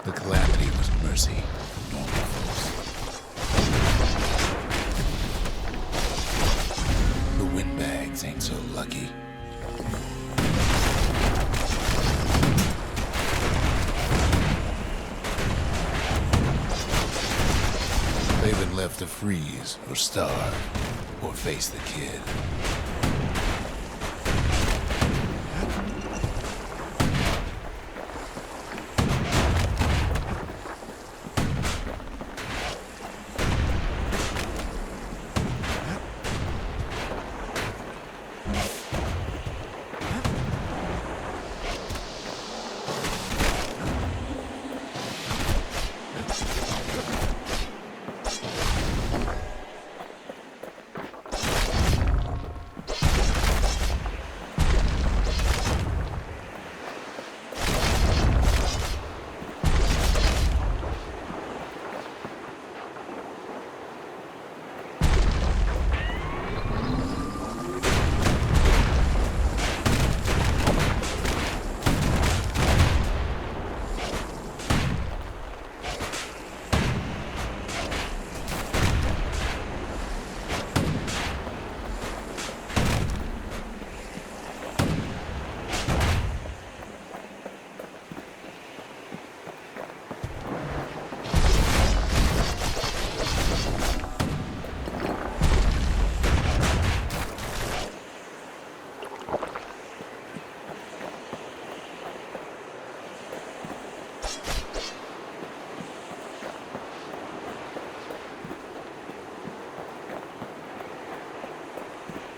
Speaker 1: The calamity was mercy for normal folks. The windbags ain't so lucky. They've been left to freeze or starve or face the kid.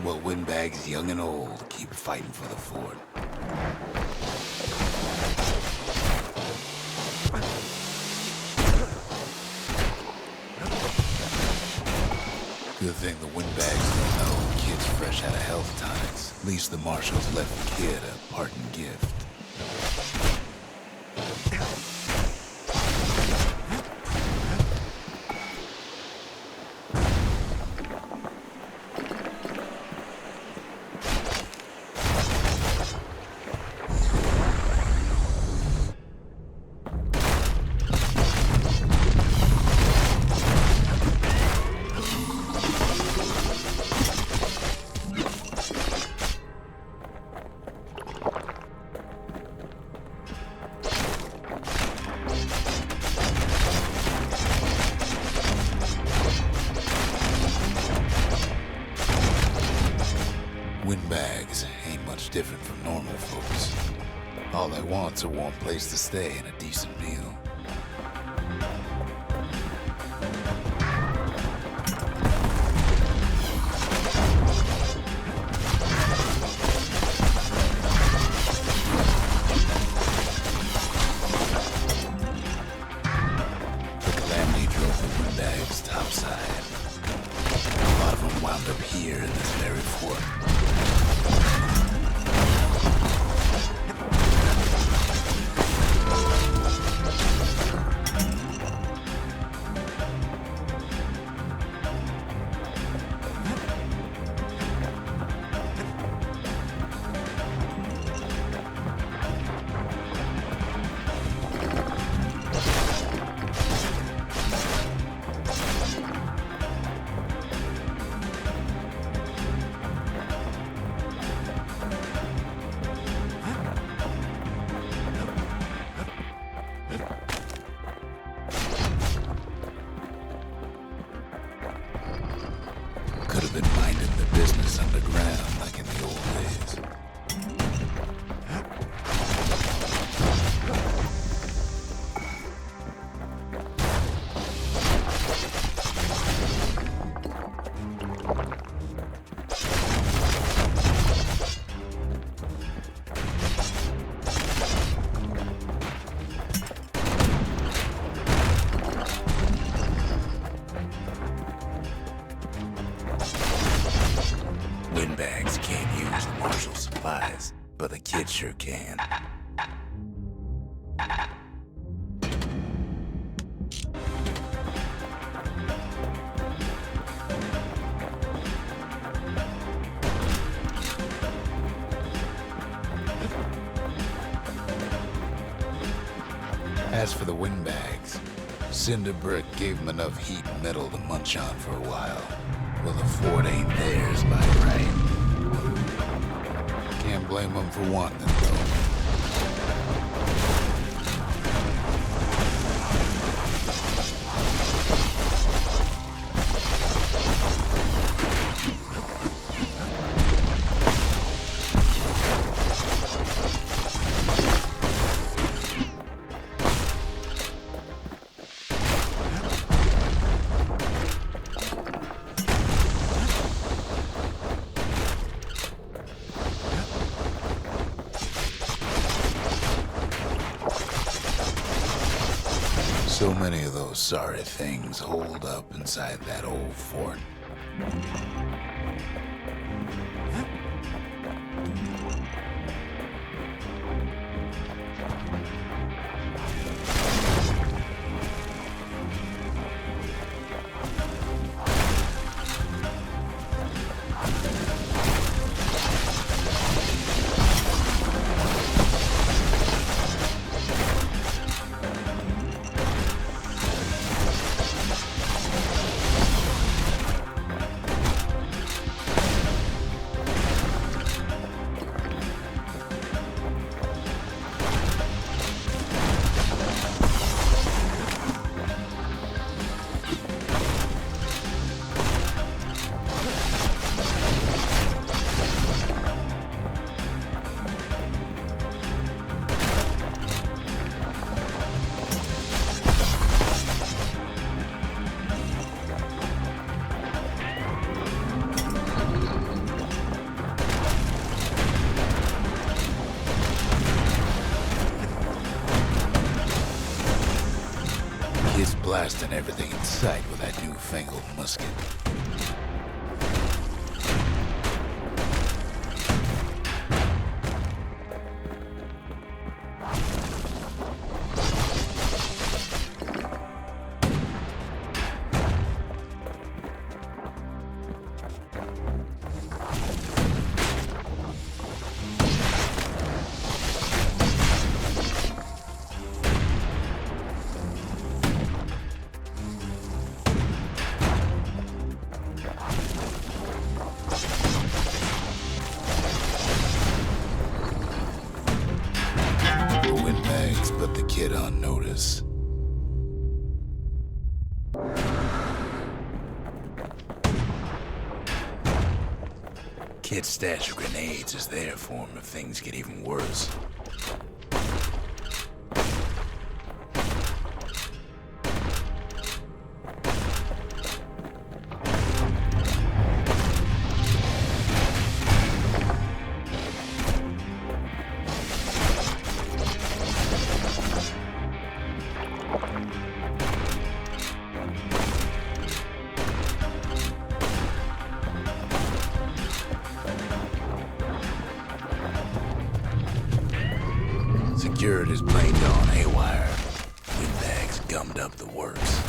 Speaker 1: Well, windbags young and old keep fighting for the fort. Good thing the windbags don't know kid's fresh out of health tonics. At least the marshals left the kid a parting gift. Windbags ain't much different from normal folks. All they want's a warm place to stay and a decent meal. The calamity drove the windbags topside. A lot of them wound up here in this very fort. marshal supplies, but the kid sure can. As for the windbags, Cinderbrick gave them enough heat and metal to munch on for a while. Well, the fort ain't theirs by right. Can't blame them for wanting it, though. So many of those sorry things holed up inside that old fort. Kids blasting everything in sight with that newfangled musket. But the kid on notice. Kid's stash of grenades is there for him if things get even worse. Security's plain gone haywire. Windbags gummed up the works.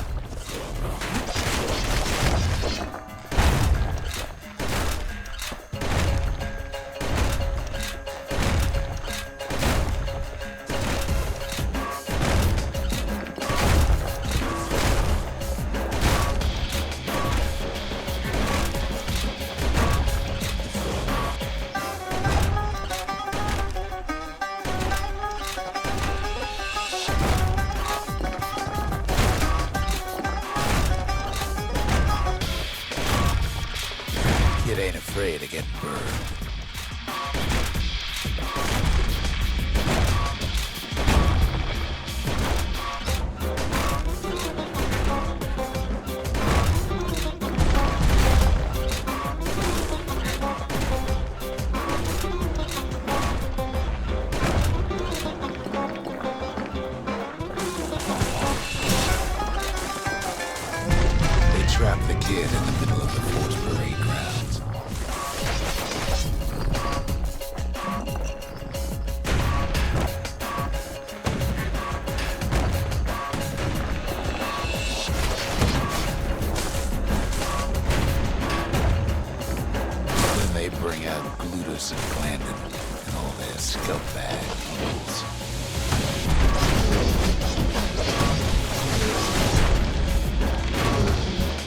Speaker 1: about Glutus and Glandon and all their scumbag uncles.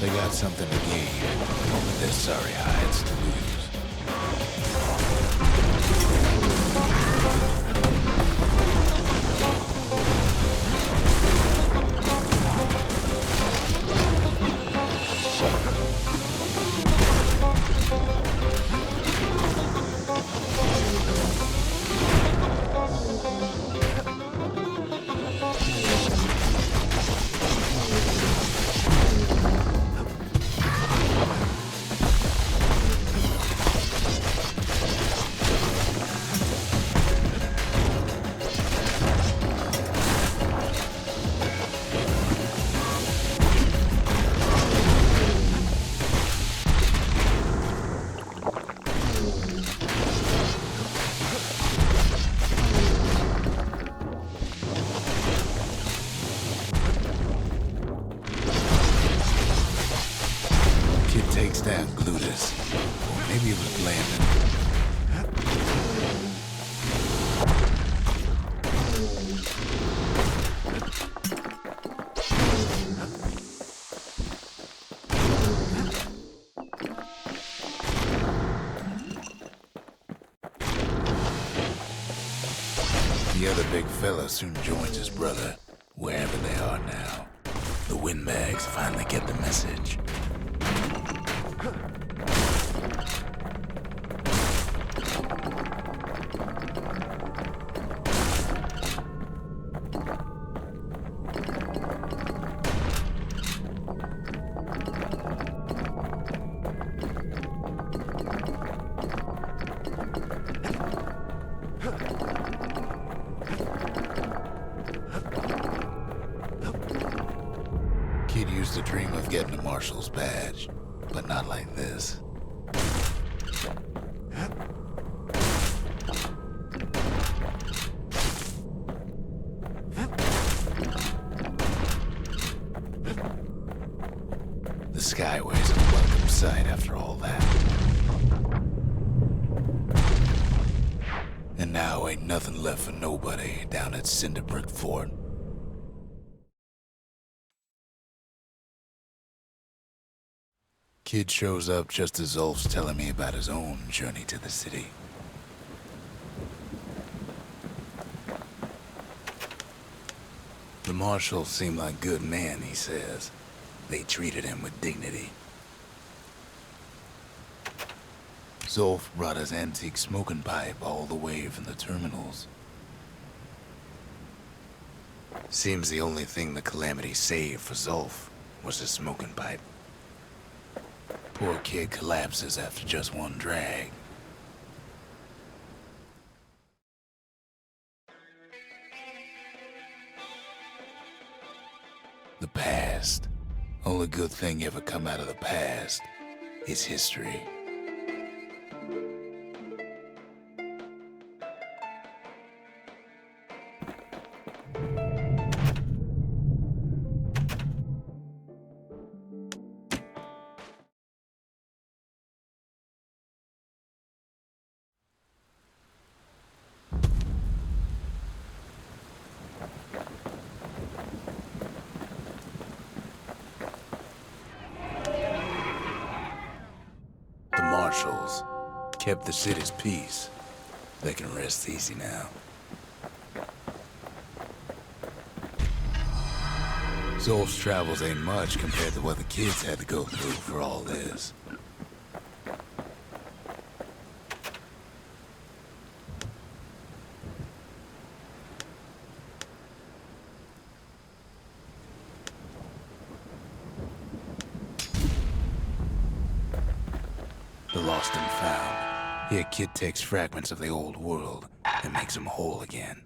Speaker 1: They got something to gain, but they're sorry hides to lose. Takes down Glutus. Or maybe it was Glandon. The other big fella soon joins his brother, wherever they are now. The windbags finally get the message. Kid used to dream of getting a marshal's badge, but not like this. The Skyway's a welcome sight after all that. And now ain't nothing left for nobody down at Cinderbrick Fort. Kid shows up just as Zulf's telling me about his own journey to the city. The marshals seem like good men, he says. They treated him with dignity. Zulf brought his antique smoking pipe all the way from the terminals. Seems the only thing the Calamity saved for Zulf was his smoking pipe. Poor kid collapses after just one drag. The past. Only good thing ever come out of the past is history. Marshals kept the city's peace. They can rest easy now. Zulf's travels ain't much compared to what the kids had to go through for all this. The lost and found. Here, kid takes fragments of the old world and makes them whole again.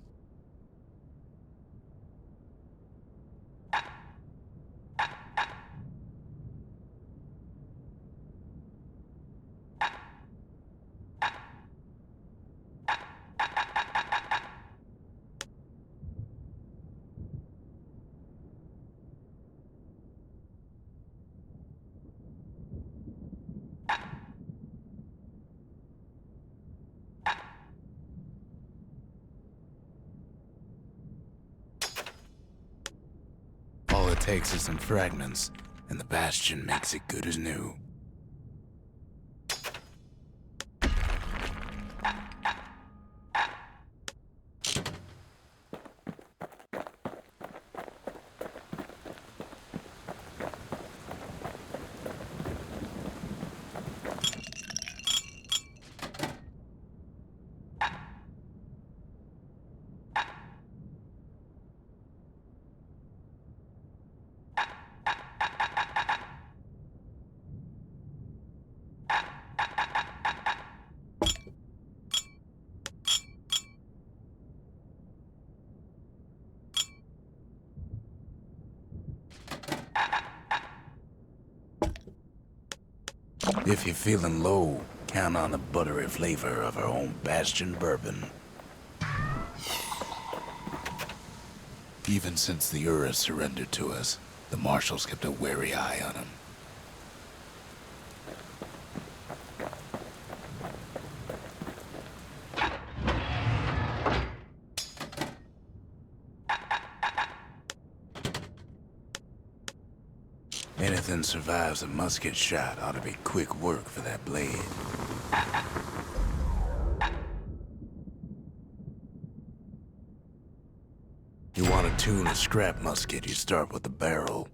Speaker 1: takes us in fragments, and the Bastion makes it good as new. If you're feeling low, count on the buttery flavor of our own Bastion bourbon. Even since the Ura surrendered to us, the Marshals kept a wary eye on him. Anything survives a musket shot ought to be quick work for that blade. You want to tune a scrap musket, you start with the barrel.